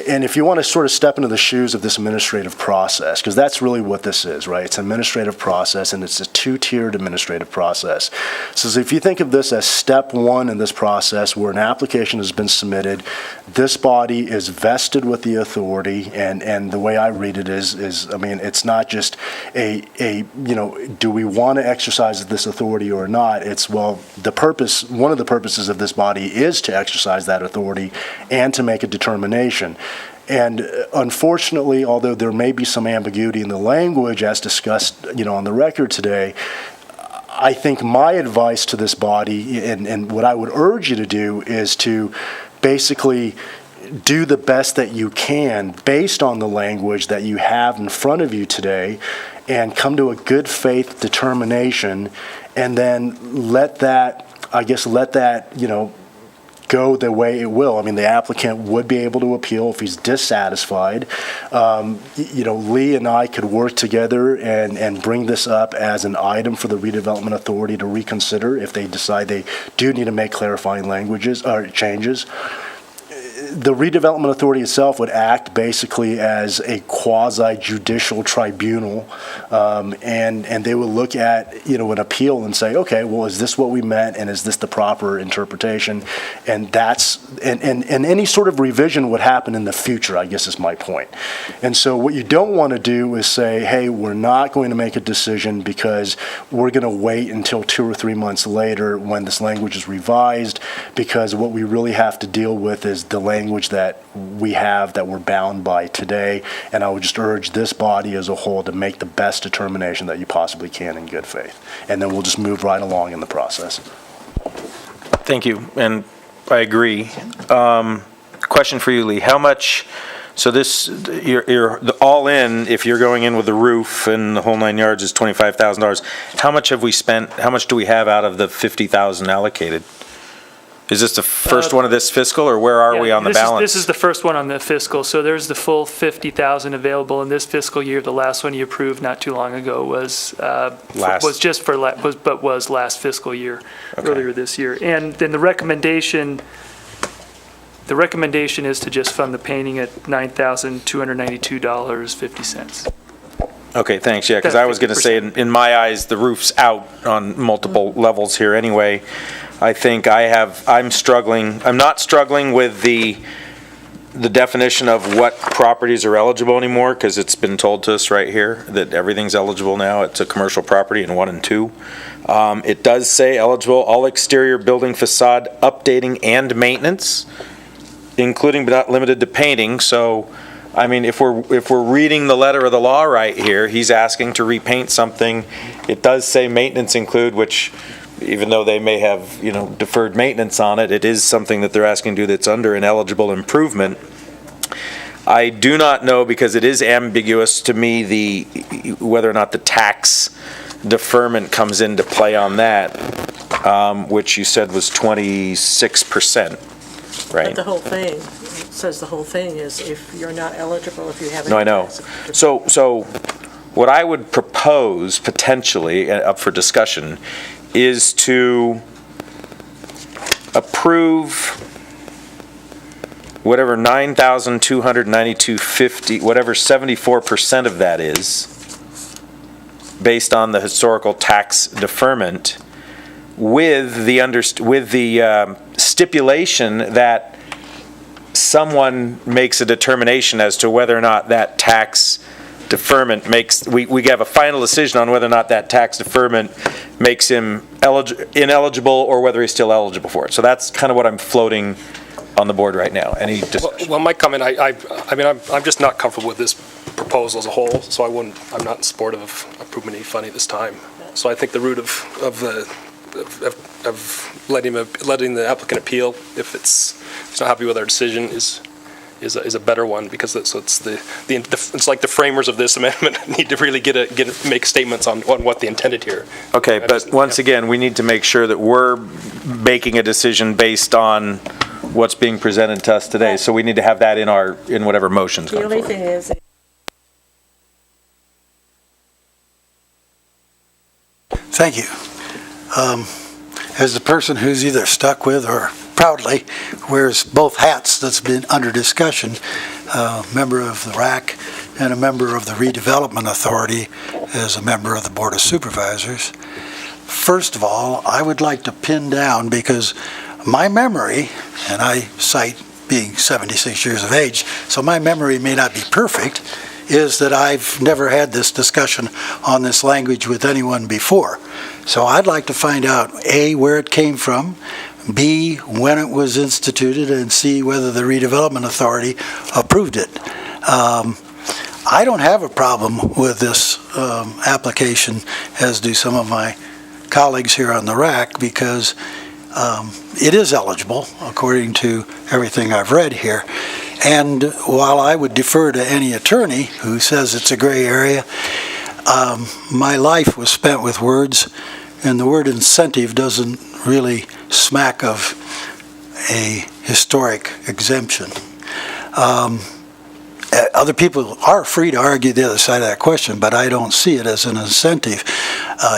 Speaker 12: and if you want to sort of step into the shoes of this administrative process, because that's really what this is, right? It's an administrative process, and it's a 2-tiered administrative process. So if you think of this as step 1 in this process, where an application has been submitted, this body is vested with the authority, and the way I read it is I mean, it's not just do we want to exercise this authority or not? It's, well, one of the purposes of this body is to exercise that authority and to make a determination. And unfortunately, although there may be some ambiguity in the language as discussed, on the record today, I think my advice to this body and what I would urge you to do is to basically do the best that you can based on the language that you have in front of you today and come to a good faith determination, and then let that, go the way it will. I mean, the applicant would be able to appeal if he's dissatisfied. Lee and I could work together and bring this up as an item for the Redevelopment Authority to reconsider if they decide they do need to make clarifying languages or changes. The Redevelopment Authority itself would act basically as a quasi-judicial tribunal, and they would look at, an appeal and say, okay, well, is this what we meant, and is this the proper interpretation? And any sort of revision would happen in the future, I guess is my point. And so what you don't want to do is say, hey, we're not going to make a decision because we're going to wait until 2 or 3 months later when this language is revised, because what we really have to deal with is the language that we have that we're bound by today, and I would just urge this body as a whole to make the best determination that you possibly can in good faith, and then we'll just move right along in the process.
Speaker 1: Thank you, and I agree. Question for you, Lee. How much, so this, you're all in, if you're going in with the roof and the whole 9 yards is $25,000, how much have we spent, how much do we have out of the $50,000 allocated? Is this the first one of this fiscal, or where are we on the balance?
Speaker 3: This is the first one on the fiscal, so there's the full $50,000 available in this fiscal year. The last one you approved not too long ago was last fiscal year,
Speaker 1: Okay.
Speaker 3: earlier this year. And then the recommendation is to just fund the painting at $9,292.50.
Speaker 1: Okay, thanks, yeah, because I was going to say, in my eyes, the roof's out on multiple levels here anyway. I think I'm not struggling with the definition of what properties are eligible anymore, because it's been told to us right here that everything's eligible now. It's a commercial property in 1 and 2. It does say eligible all exterior building facade updating and maintenance, including but not limited to painting. So, I mean, if we're reading the letter of the law right here, he's asking to repaint something. It does say maintenance include, which, even though they may have, deferred maintenance on it, it is something that they're asking to do that's under an eligible improvement. I do not know, because it is ambiguous to me, whether or not the tax deferment comes into play on that, which you said was 26%, right?
Speaker 4: But the whole thing, it says the whole thing is if you're not eligible, if you haven't.
Speaker 1: No, I know. So what I would propose, potentially, up for discussion, is to approve whatever $9,292.50, whatever 74% of that is, based on the historical tax deferment, with the stipulation that someone makes a determination as to whether or not that tax deferment we have a final decision on whether or not that tax deferment makes him ineligible, or whether he's still eligible for it. So that's kind of what I'm floating on the board right now. Any discussion?
Speaker 7: Well, my comment, I'm just not comfortable with this proposal as a whole, so I'm not in support of approving any funding this time. So I think the route of letting the applicant appeal if it's not happy with our decision is a better one, because it's like the framers of this amendment need to really make statements on what they intended here.
Speaker 1: Okay, but once again, we need to make sure that we're making a decision based on what's being presented to us today. So we need to have that in whatever motions going forward.
Speaker 4: The only thing is,
Speaker 8: Thank you. As the person who's either stuck with or proudly wears both hats that's been under discussion, member of the RAC and a member of the Redevelopment Authority as a member of the Board of Supervisors. First of all, I would like to pin down, because my memory, and I cite being 76 years of age, so my memory may not be perfect, is that I've never had this discussion on this language with anyone before. So I'd like to find out, A, where it came from, B, when it was instituted, and C, whether the Redevelopment Authority approved it. I don't have a problem with this application, as do some of my colleagues here on the RAC, because it is eligible, according to everything I've read here. And while I would defer to any attorney who says it's a gray area, my life was spent with words, and the word incentive doesn't really smack of a historic exemption. Other people are free to argue the other side of that question, but I don't see it as an incentive.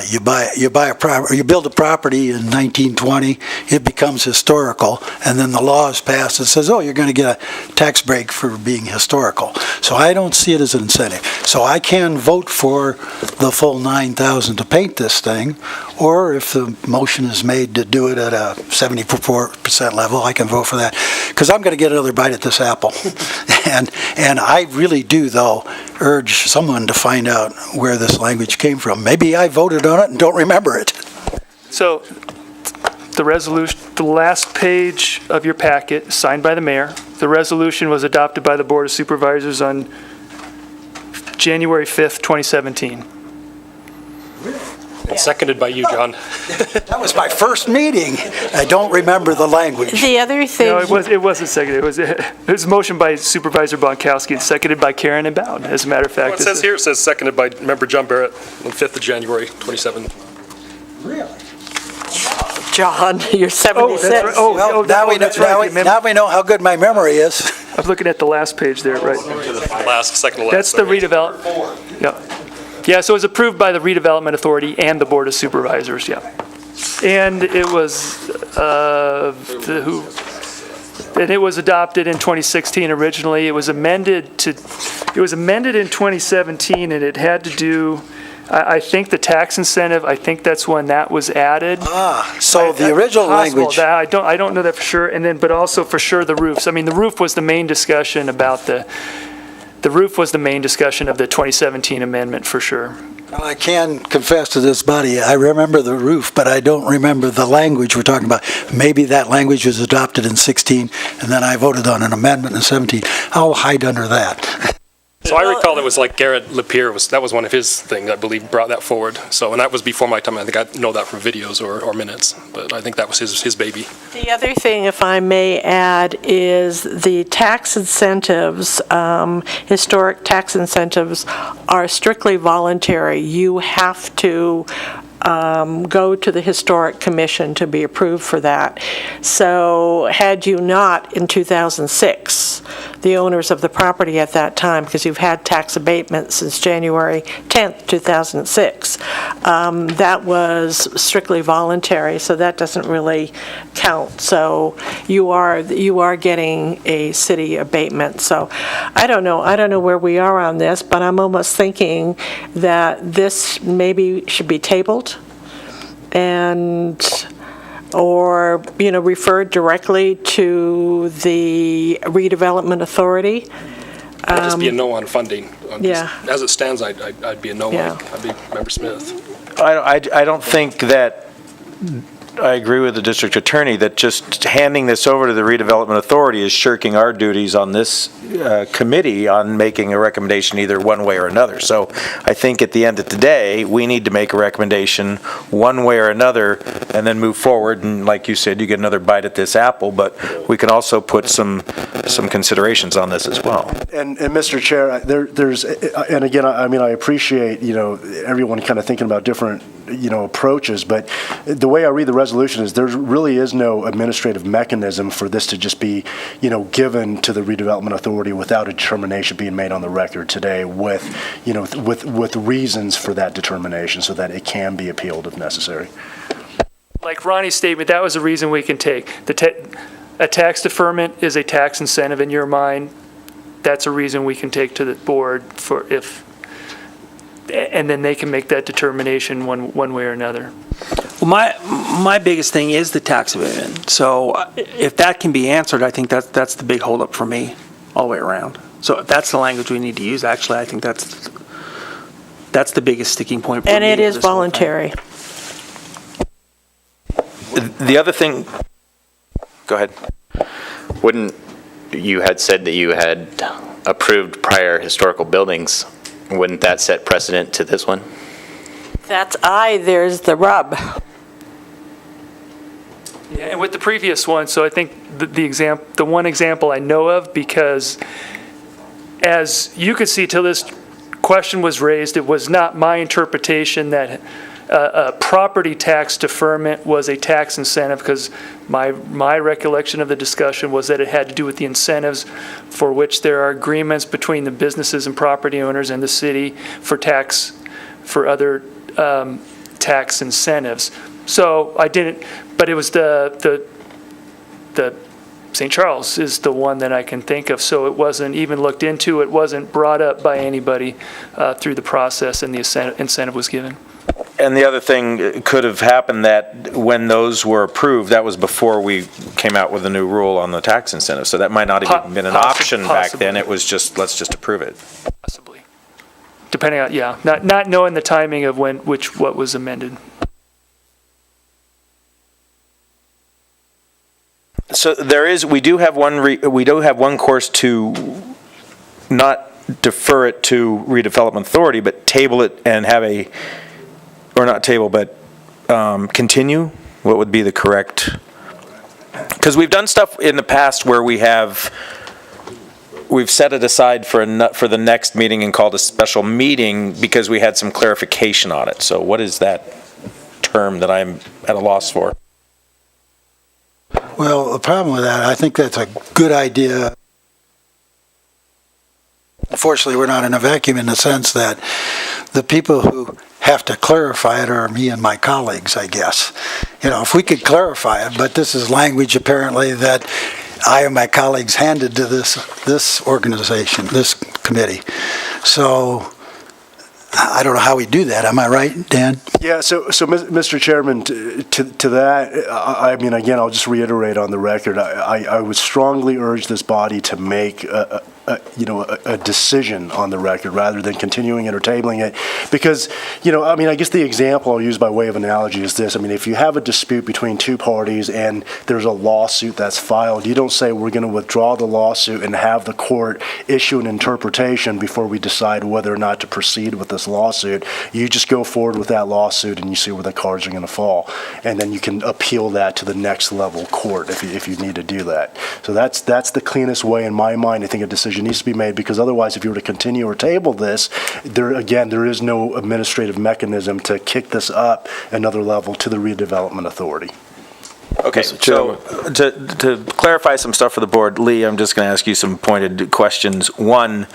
Speaker 8: You build a property in 1920, it becomes historical, and then the law is passed that says, oh, you're going to get a tax break for being historical. So I don't see it as an incentive. So I can vote for the full $9,000 to paint this thing, or if the motion is made to do it at a 74% level, I can vote for that, because I'm going to get another bite at this apple. And I really do, though, urge someone to find out where this language came from. Maybe I voted on it and don't remember it.
Speaker 3: So the resolution, the last page of your packet, signed by the mayor. The resolution was adopted by the Board of Supervisors on January 5th, 2017.
Speaker 7: And seconded by you, John.
Speaker 8: That was my first meeting. I don't remember the language.
Speaker 4: The other thing.
Speaker 3: No, it wasn't seconded. It was a motion by Supervisor Bonkowski and seconded by Karen and Bowden, as a matter of fact.
Speaker 7: Well, it says here, it says seconded by Member John Barrett on 5th of January, 2017.
Speaker 8: Really?
Speaker 4: John, you're 76.
Speaker 8: Well, now we know how good my memory is.
Speaker 3: I was looking at the last page there, right?
Speaker 7: Second to last.
Speaker 3: That's the redevelopment. Yeah. Yeah, so it was approved by the Redevelopment Authority and the Board of Supervisors, yeah. And it was, and it was adopted in 2016 originally. It was amended in 2017, and it had to do, I think the tax incentive, I think that's when that was added.
Speaker 8: So the original language.
Speaker 3: I don't know that for sure, and then, but also for sure the roofs. I mean, the roof was the main discussion about the roof was the main discussion of the 2017 amendment, for sure.
Speaker 8: I can confess to this body, I remember the roof, but I don't remember the language we're talking about. Maybe that language was adopted in 16, and then I voted on an amendment in 17. I'll hide under that.
Speaker 7: So I recall it was like Garrett Lapierre, that was one of his things, I believe, brought that forward. So, and that was before my time. I think I know that from videos or minutes, but I think that was his baby.
Speaker 4: The other thing, if I may add, is the tax incentives, historic tax incentives are strictly voluntary. You have to go to the Historic Commission to be approved for that. So had you not, in 2006, the owners of the property at that time, because you've had tax abatement since January 10th, 2006, that was strictly voluntary, so that doesn't really count. So you are getting a city abatement. So I don't know where we are on this, but I'm almost thinking that this maybe should be tabled or referred directly to the Redevelopment Authority.
Speaker 7: I'd just be a no on funding.
Speaker 4: Yeah.
Speaker 7: As it stands, I'd be a no.
Speaker 4: Yeah.
Speaker 7: I'd be Member Smith.
Speaker 1: I don't think that I agree with the district attorney that just handing this over to the Redevelopment Authority is shirking our duties on this committee on making a recommendation either one way or another. So I think at the end of the day, we need to make a recommendation one way or another and then move forward. And like you said, you get another bite at this apple, but we can also put some considerations on this as well.
Speaker 12: And Mr. Chair, there's, and again, I mean, I appreciate, everyone kind of thinking about different, approaches, but the way I read the resolution is there really is no administrative mechanism for this to just be, given to the Redevelopment Authority without a determination being made on the record today with reasons for that determination so that it can be appealed if necessary.
Speaker 3: Like Ronnie's statement, that was a reason we can take. A tax deferment is a tax incentive in your mind. That's a reason we can take to the board and then they can make that determination one way or another.
Speaker 10: Well, my biggest thing is the tax abatement. So if that can be answered, I think that's the big holdup for me all the way around. So if that's the language we need to use, actually, I think that's the biggest sticking point for me.
Speaker 4: And it is voluntary.
Speaker 1: The other thing, go ahead.
Speaker 13: You had said that you had approved prior historical buildings. Wouldn't that set precedent to this one?
Speaker 4: There's the rub.
Speaker 3: Yeah, and with the previous one, so I think the one example I know of, because as you could see till this question was raised, it was not my interpretation that a property tax deferment was a tax incentive, because my recollection of the discussion was that it had to do with the incentives for which there are agreements between the businesses and property owners and the city for other tax incentives. So I didn't, but it was the St. Charles is the one that I can think of. So it wasn't even looked into. It wasn't brought up by anybody through the process, and the incentive was given.
Speaker 1: And the other thing could have happened that when those were approved, that was before we came out with a new rule on the tax incentive. So that might not have even been an option back then. It was just, let's just approve it.
Speaker 3: Possibly. Depending on, yeah, not knowing the timing of what was amended.
Speaker 1: So we do have one course to not defer it to redevelopment authority, but table it and have continue. What would be the correct? Because we've done stuff in the past where we've set it aside for the next meeting and called a special meeting because we had some clarification on it. So what is that term that I'm at a loss for?
Speaker 8: Well, the problem with that, I think that's a good idea. Unfortunately, we're not in a vacuum in the sense that the people who have to clarify it are me and my colleagues, I guess. If we could clarify it, but this is language apparently that I and my colleagues handed to this organization, this committee. So I don't know how we do that. Am I right, Dan?
Speaker 12: Yeah, so Mr. Chairman, to that, I mean, again, I'll just reiterate on the record, I would strongly urge this body to make a decision on the record rather than continuing it or tabling it. Because, I mean, I guess the example I'll use by way of analogy is this. I mean, if you have a dispute between two parties and there's a lawsuit that's filed, you don't say we're going to withdraw the lawsuit and have the court issue an interpretation before we decide whether or not to proceed with this lawsuit. You just go forward with that lawsuit and you see where the cards are going to fall. And then you can appeal that to the next level court if you need to do that. So that's the cleanest way in my mind. I think a decision needs to be made, because otherwise if you were to continue or table this, there is no administrative mechanism to kick this up another level to the redevelopment authority.
Speaker 1: Okay, so to clarify some stuff for the board, Lee, I'm just going to ask you some pointed questions. One,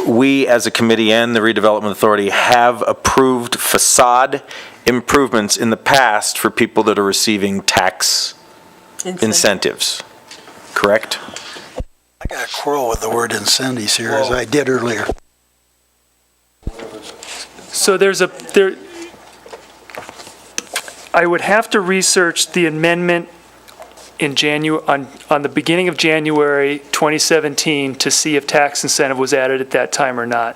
Speaker 1: we as a committee and the redevelopment authority have approved facade improvements in the past for people that are receiving tax incentives, correct?
Speaker 8: I got a quarrel with the word incentives here, as I did earlier.
Speaker 3: So I would have to research the amendment in on the beginning of January 2017 to see if tax incentive was added at that time or not.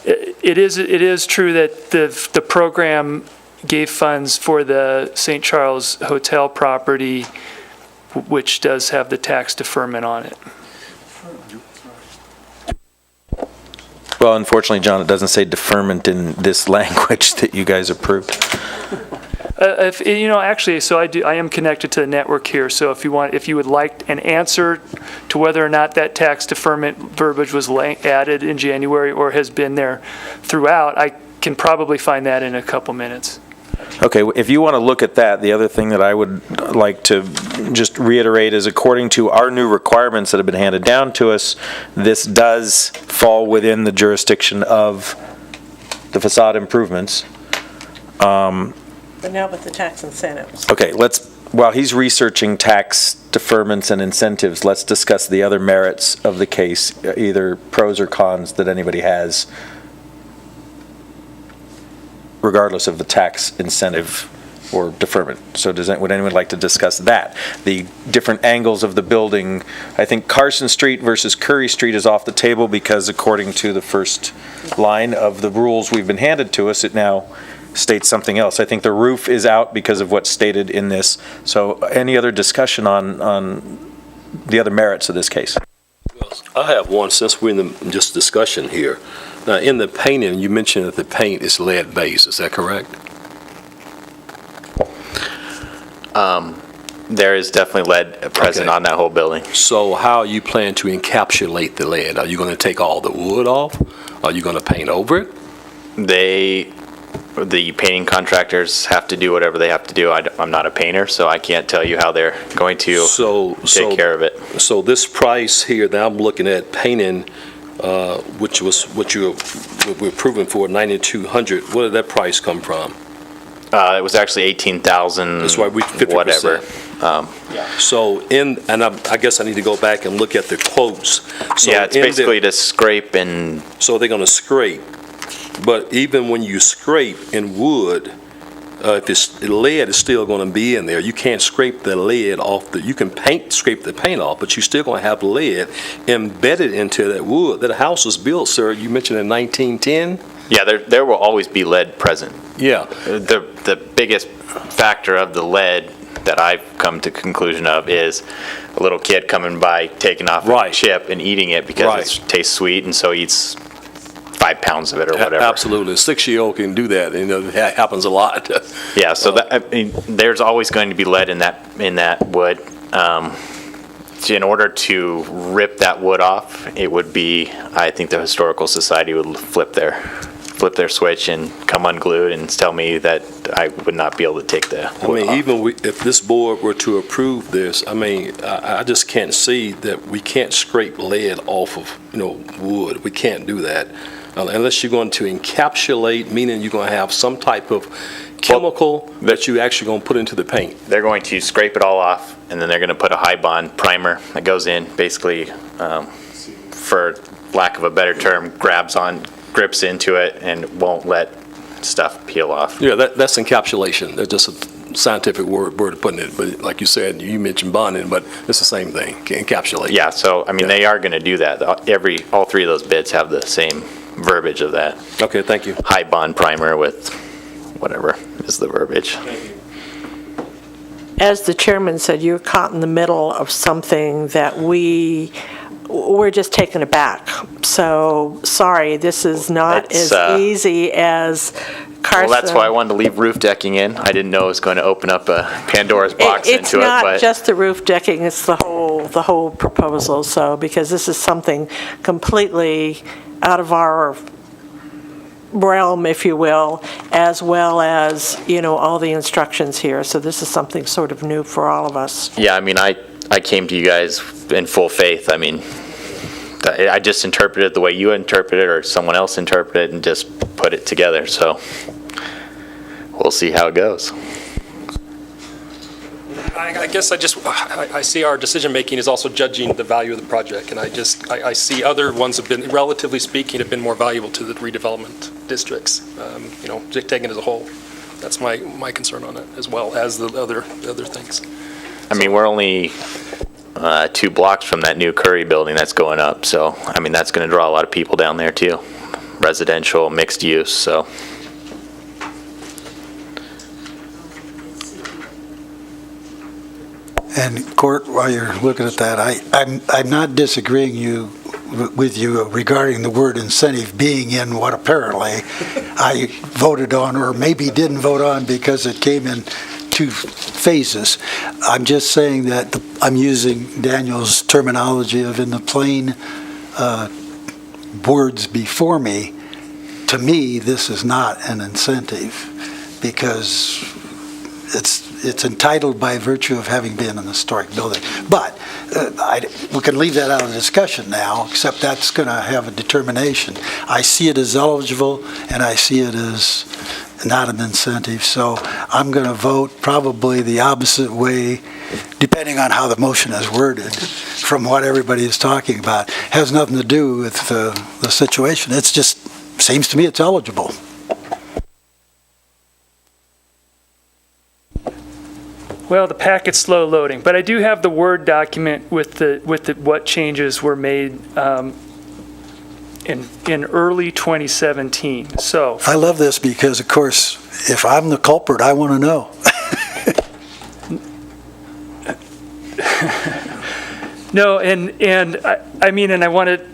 Speaker 3: It is true that the program gave funds for the St. Charles Hotel property, which does have the tax deferment on it.
Speaker 1: Well, unfortunately, John, it doesn't say deferment in this language that you guys approved.
Speaker 3: Actually, so I am connected to the network here. So if you would like an answer to whether or not that tax deferment verbiage was added in January or has been there throughout, I can probably find that in a couple minutes.
Speaker 1: Okay, if you want to look at that, the other thing that I would like to just reiterate is, according to our new requirements that have been handed down to us, this does fall within the jurisdiction of the facade improvements.
Speaker 4: But now with the tax incentives.
Speaker 1: Okay, while he's researching tax deferments and incentives, let's discuss the other merits of the case, either pros or cons that anybody has, regardless of the tax incentive or deferment. So would anyone like to discuss that? The different angles of the building. I think Carson Street versus Curry Street is off the table because, according to the first line of the rules we've been handed to us, it now states something else. I think the roof is out because of what's stated in this. So any other discussion on the other merits of this case?
Speaker 5: I have one, since we're in just discussion here. Now, in the painting, you mentioned that the paint is lead-based. Is that correct?
Speaker 13: There is definitely lead present
Speaker 5: Okay.
Speaker 13: on that whole building.
Speaker 5: So how are you planning to encapsulate the lead? Are you going to take all the wood off? Are you going to paint over it?
Speaker 13: The painting contractors have to do whatever they have to do. I'm not a painter, so I can't tell you how they're going to take care of it.
Speaker 5: So this price here that I'm looking at painting, which was what we're approving for, 9,200, where did that price come from?
Speaker 13: It was actually 18,000.
Speaker 5: That's why we 50%.
Speaker 13: Whatever.
Speaker 5: So I guess I need to go back and look at the quotes. So
Speaker 13: Yeah, it's basically to scrape and.
Speaker 5: So they're going to scrape. But even when you scrape in wood, if the lead is still going to be in there, you can't scrape the lead off. You can scrape the paint off, but you're still going to have lead embedded into that wood. That house was built, sir, you mentioned in 1910?
Speaker 13: Yeah, there will always be lead present.
Speaker 5: Yeah.
Speaker 13: The biggest factor of the lead that I've come to conclusion of is a little kid coming by, taking off a chip and eating it because it tastes sweet, and so eats 5 pounds of it or whatever.
Speaker 5: Absolutely. A 6-year-old can do that. It happens a lot.
Speaker 13: Yeah, so there's always going to be lead in that wood. In order to rip that wood off, it would be, I think the Historical Society would flip their switch and come unglued and tell me that I would not be able to take the wood off.
Speaker 5: Even if this board were to approve this, I just can't see that we can't scrape lead off of, wood. We can't do that. Unless you're going to encapsulate, meaning you're going to have some type of chemical that you actually going to put into the paint.
Speaker 13: They're going to scrape it all off, and then they're going to put a high bond primer that goes in, basically, for lack of a better term, grips into it and won't let stuff peel off.
Speaker 5: Yeah, that's encapsulation. That's just a scientific word of putting it. But like you said, you mentioned bonding, but it's the same thing, encapsulate.
Speaker 13: Yeah, so, they are going to do that. All three of those bids have the same verbiage of that.
Speaker 5: Okay, thank you.
Speaker 13: High bond primer with whatever is the verbiage.
Speaker 4: As the chairman said, you're caught in the middle of something that we're just taken aback. So, sorry, this is not as easy as Carson.
Speaker 13: Well, that's why I wanted to leave roof decking in. I didn't know it was going to open up a Pandora's box into it.
Speaker 4: It's not just the roof decking, it's the whole proposal, so, because this is something completely out of our realm, if you will, as well as, all the instructions here. So this is something sort of new for all of us.
Speaker 13: Yeah, I came to you guys in full faith. I just interpreted it the way you interpret it or someone else interpreted it and just put it together. So we'll see how it goes.
Speaker 7: I guess I see our decision-making is also judging the value of the project, and I see other ones have been, relatively speaking, have been more valuable to the redevelopment districts, taken as a whole. That's my concern on it, as well as the other things.
Speaker 13: We're only 2 blocks from that new Curry building that's going up, so, that's going to draw a lot of people down there, too. Residential, mixed use, so.
Speaker 8: And Court, while you're looking at that, I'm not disagreeing with you regarding the word incentive being in what apparently I voted on or maybe didn't vote on because it came in 2 phases. I'm just saying that I'm using Daniel's terminology of in the plain words before me. To me, this is not an incentive because it's entitled by virtue of having been an historic building. But we can leave that out of the discussion now, except that's going to have a determination. I see it as eligible, and I see it as not an incentive. So I'm going to vote probably the opposite way, depending on how the motion is worded, from what everybody is talking about. Has nothing to do with the situation. It's just, seems to me it's eligible.
Speaker 3: Well, the packet's slow loading, but I do have the Word document with what changes were made in early 2017. So
Speaker 8: I love this because, of course, if I'm the culprit, I want to know.
Speaker 3: No, and I want to.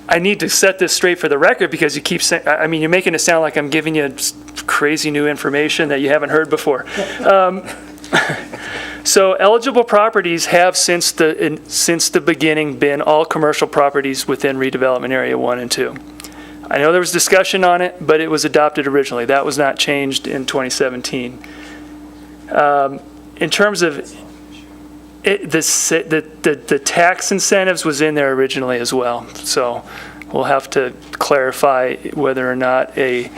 Speaker 3: I need to set this straight for the record because you keep saying. You're making it sound like I'm giving you crazy new information that you haven't heard before. So eligible properties have since the beginning been all commercial properties within redevelopment area 1 and 2. I know there was discussion on it, but it was adopted originally. That was not changed in 2017. In terms of the tax incentives was in there originally as well. So we'll have to clarify whether or not a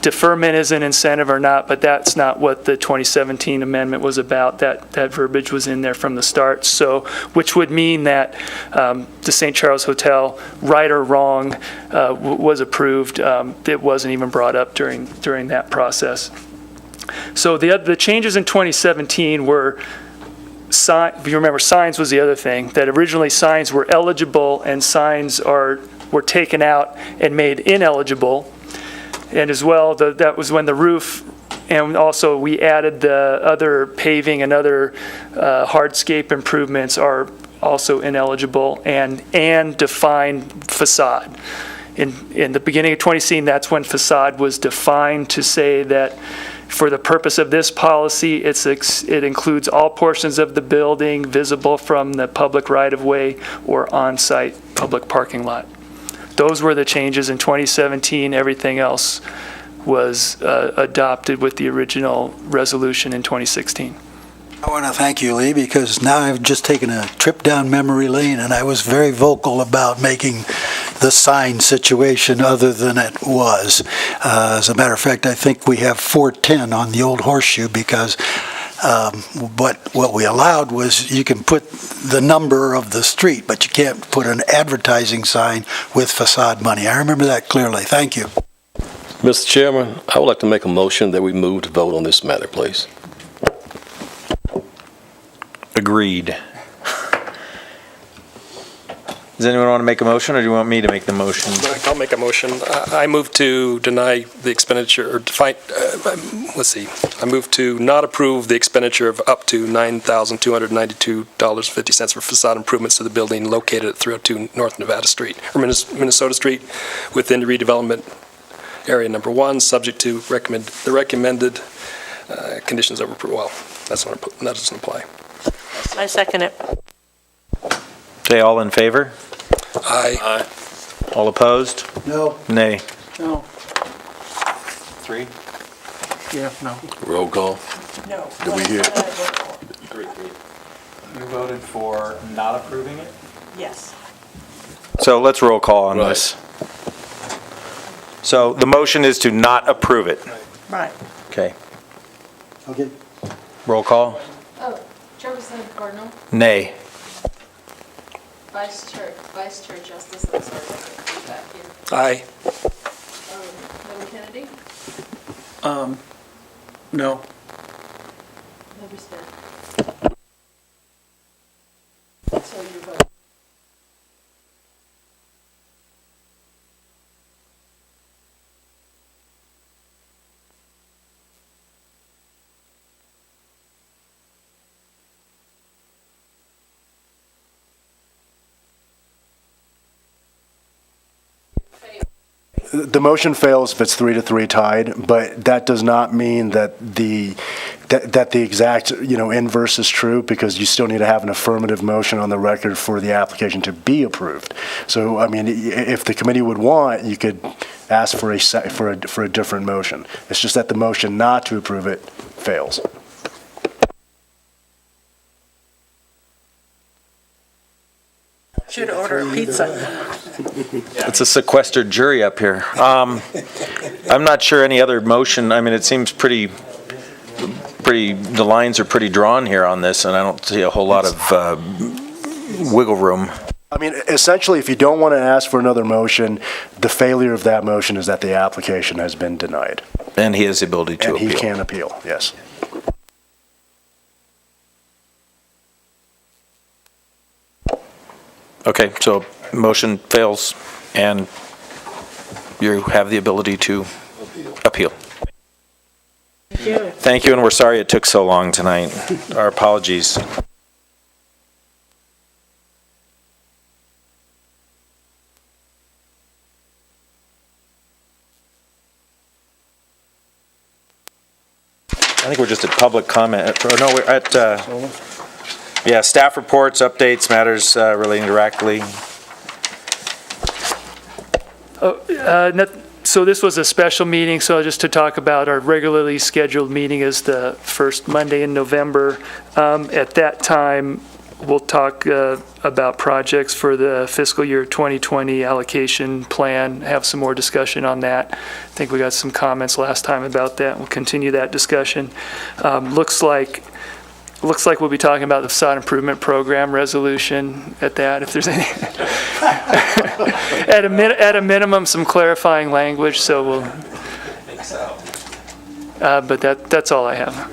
Speaker 3: deferment is an incentive or not, but that's not what the 2017 amendment was about. That verbiage was in there from the start. So, which would mean that the St. Charles Hotel, right or wrong, was approved. It wasn't even brought up during that process. So the changes in 2017 were, if you remember, signs was the other thing, that originally signs were eligible and signs were taken out and made ineligible. And as well, that was when the roof, and also we added the other paving and other hardscape improvements are also ineligible, and defined facade. In the beginning of 2016, that's when facade was defined to say that for the purpose of this policy, it includes all portions of the building visible from the public right-of-way or on-site public parking lot. Those were the changes in 2017. Everything else was adopted with the original resolution in 2016.
Speaker 8: I want to thank you, Lee, because now I've just taken a trip down memory lane, and I was very vocal about making the sign situation other than it was. As a matter of fact, I think we have 410 on the old horseshoe because what we allowed was you can put the number of the street, but you can't put an advertising sign with facade money. I remember that clearly. Thank you.
Speaker 5: Mr. Chairman, I would like to make a motion that we move to vote on this matter, please.
Speaker 1: Agreed. Does anyone want to make a motion, or do you want me to make the motion?
Speaker 7: I'll make a motion. I move to deny the expenditure, or define, let's see. I move to not approve the expenditure of up to $9,292.50 for facade improvements to the building located at 302 North Nevada Street, or Minnesota Street, within the redevelopment area number 1, subject to the recommended conditions of approval. Well, that doesn't apply.
Speaker 4: I second it.
Speaker 1: Okay, all in favor?
Speaker 7: Aye.
Speaker 1: All opposed?
Speaker 8: No.
Speaker 1: Nay.
Speaker 10: No.
Speaker 1: 3?
Speaker 10: Yeah, no.
Speaker 5: Roll call.
Speaker 4: No.
Speaker 5: Do we hear?
Speaker 1: 3. You voted for not approving it?
Speaker 4: Yes.
Speaker 1: So let's roll call on
Speaker 5: Right.
Speaker 1: this. So the motion is to not approve it.
Speaker 4: Right.
Speaker 1: Okay.
Speaker 8: Okay.
Speaker 1: Roll call?
Speaker 2: Representative Cardinal,
Speaker 1: Nay.
Speaker 2: Vice Chair Justice, I'm sorry, who's back here?
Speaker 7: Aye.
Speaker 2: Member Kennedy,
Speaker 10: No.
Speaker 2: Member Smith. So your vote.
Speaker 12: The motion fails if it's 3-3 tied, but that does not mean that the exact, inverse is true, because you still need to have an affirmative motion on the record for the application to be approved. So, I mean, if the committee would want, you could ask for a different motion. It's just that the motion not to approve it fails.
Speaker 4: Should order a pizza.
Speaker 1: It's a sequestered jury up here. I'm not sure any other motion, I mean, it seems the lines are pretty drawn here on this, and I don't see a whole lot of wiggle room.
Speaker 12: I mean, essentially, if you don't want to ask for another motion, the failure of that motion is that the application has been denied.
Speaker 1: And he has the ability to appeal.
Speaker 12: And he can appeal, yes.
Speaker 1: Okay, so motion fails, and you have the ability to appeal.
Speaker 4: Thank you.
Speaker 1: Thank you, and we're sorry it took so long tonight. Our apologies. think we're just at public comment, or no, we're at, yeah, staff reports, updates, matters relating directly.
Speaker 3: So this was a special meeting, so just to talk about our regularly scheduled meeting is the first Monday in November. At that time, we'll talk about projects for the fiscal year 2020 allocation plan, have some more discussion on that. I think we got some comments last time about that. We'll continue that discussion. Looks like we'll be talking about the facade improvement program resolution at that, if there's any. At a minimum, some clarifying language, so we'll. But that's all I have.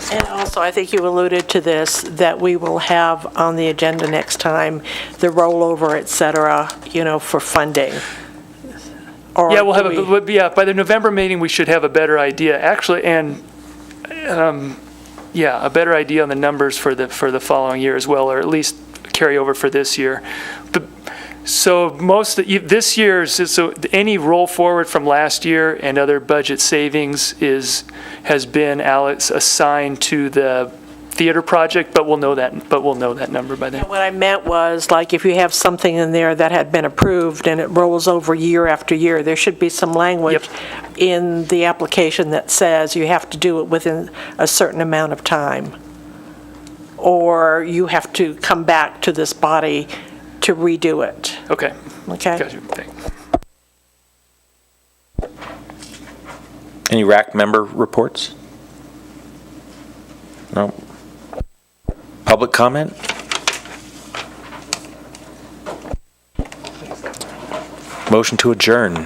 Speaker 4: And also, I think you alluded to this, that we will have on the agenda next time, the rollover, et cetera, for funding. Or
Speaker 3: Yeah, we'll have
Speaker 4: do we-
Speaker 3: by the November meeting, we should have a better idea, actually, and, a better idea on the numbers for the following year as well, or at least carry over for this year. So this year's, so any roll forward from last year and other budget savings has been assigned to the theater project, but we'll know that number by then.
Speaker 4: What I meant was, like, if you have something in there that had been approved and it rolls over year after year, there should be some language in the application that says you have to do it within a certain amount of time. Or you have to come back to this body to redo it.
Speaker 3: Okay.
Speaker 4: Okay?
Speaker 3: Got you. Thanks.
Speaker 1: Any RAC member reports? No. Public comment? Motion to adjourn.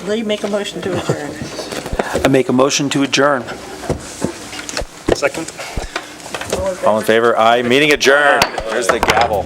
Speaker 4: Will you make a motion to adjourn?
Speaker 10: I make a motion to adjourn.
Speaker 7: Second?
Speaker 1: All in favor? Aye. Meeting adjourned. There's the gavel.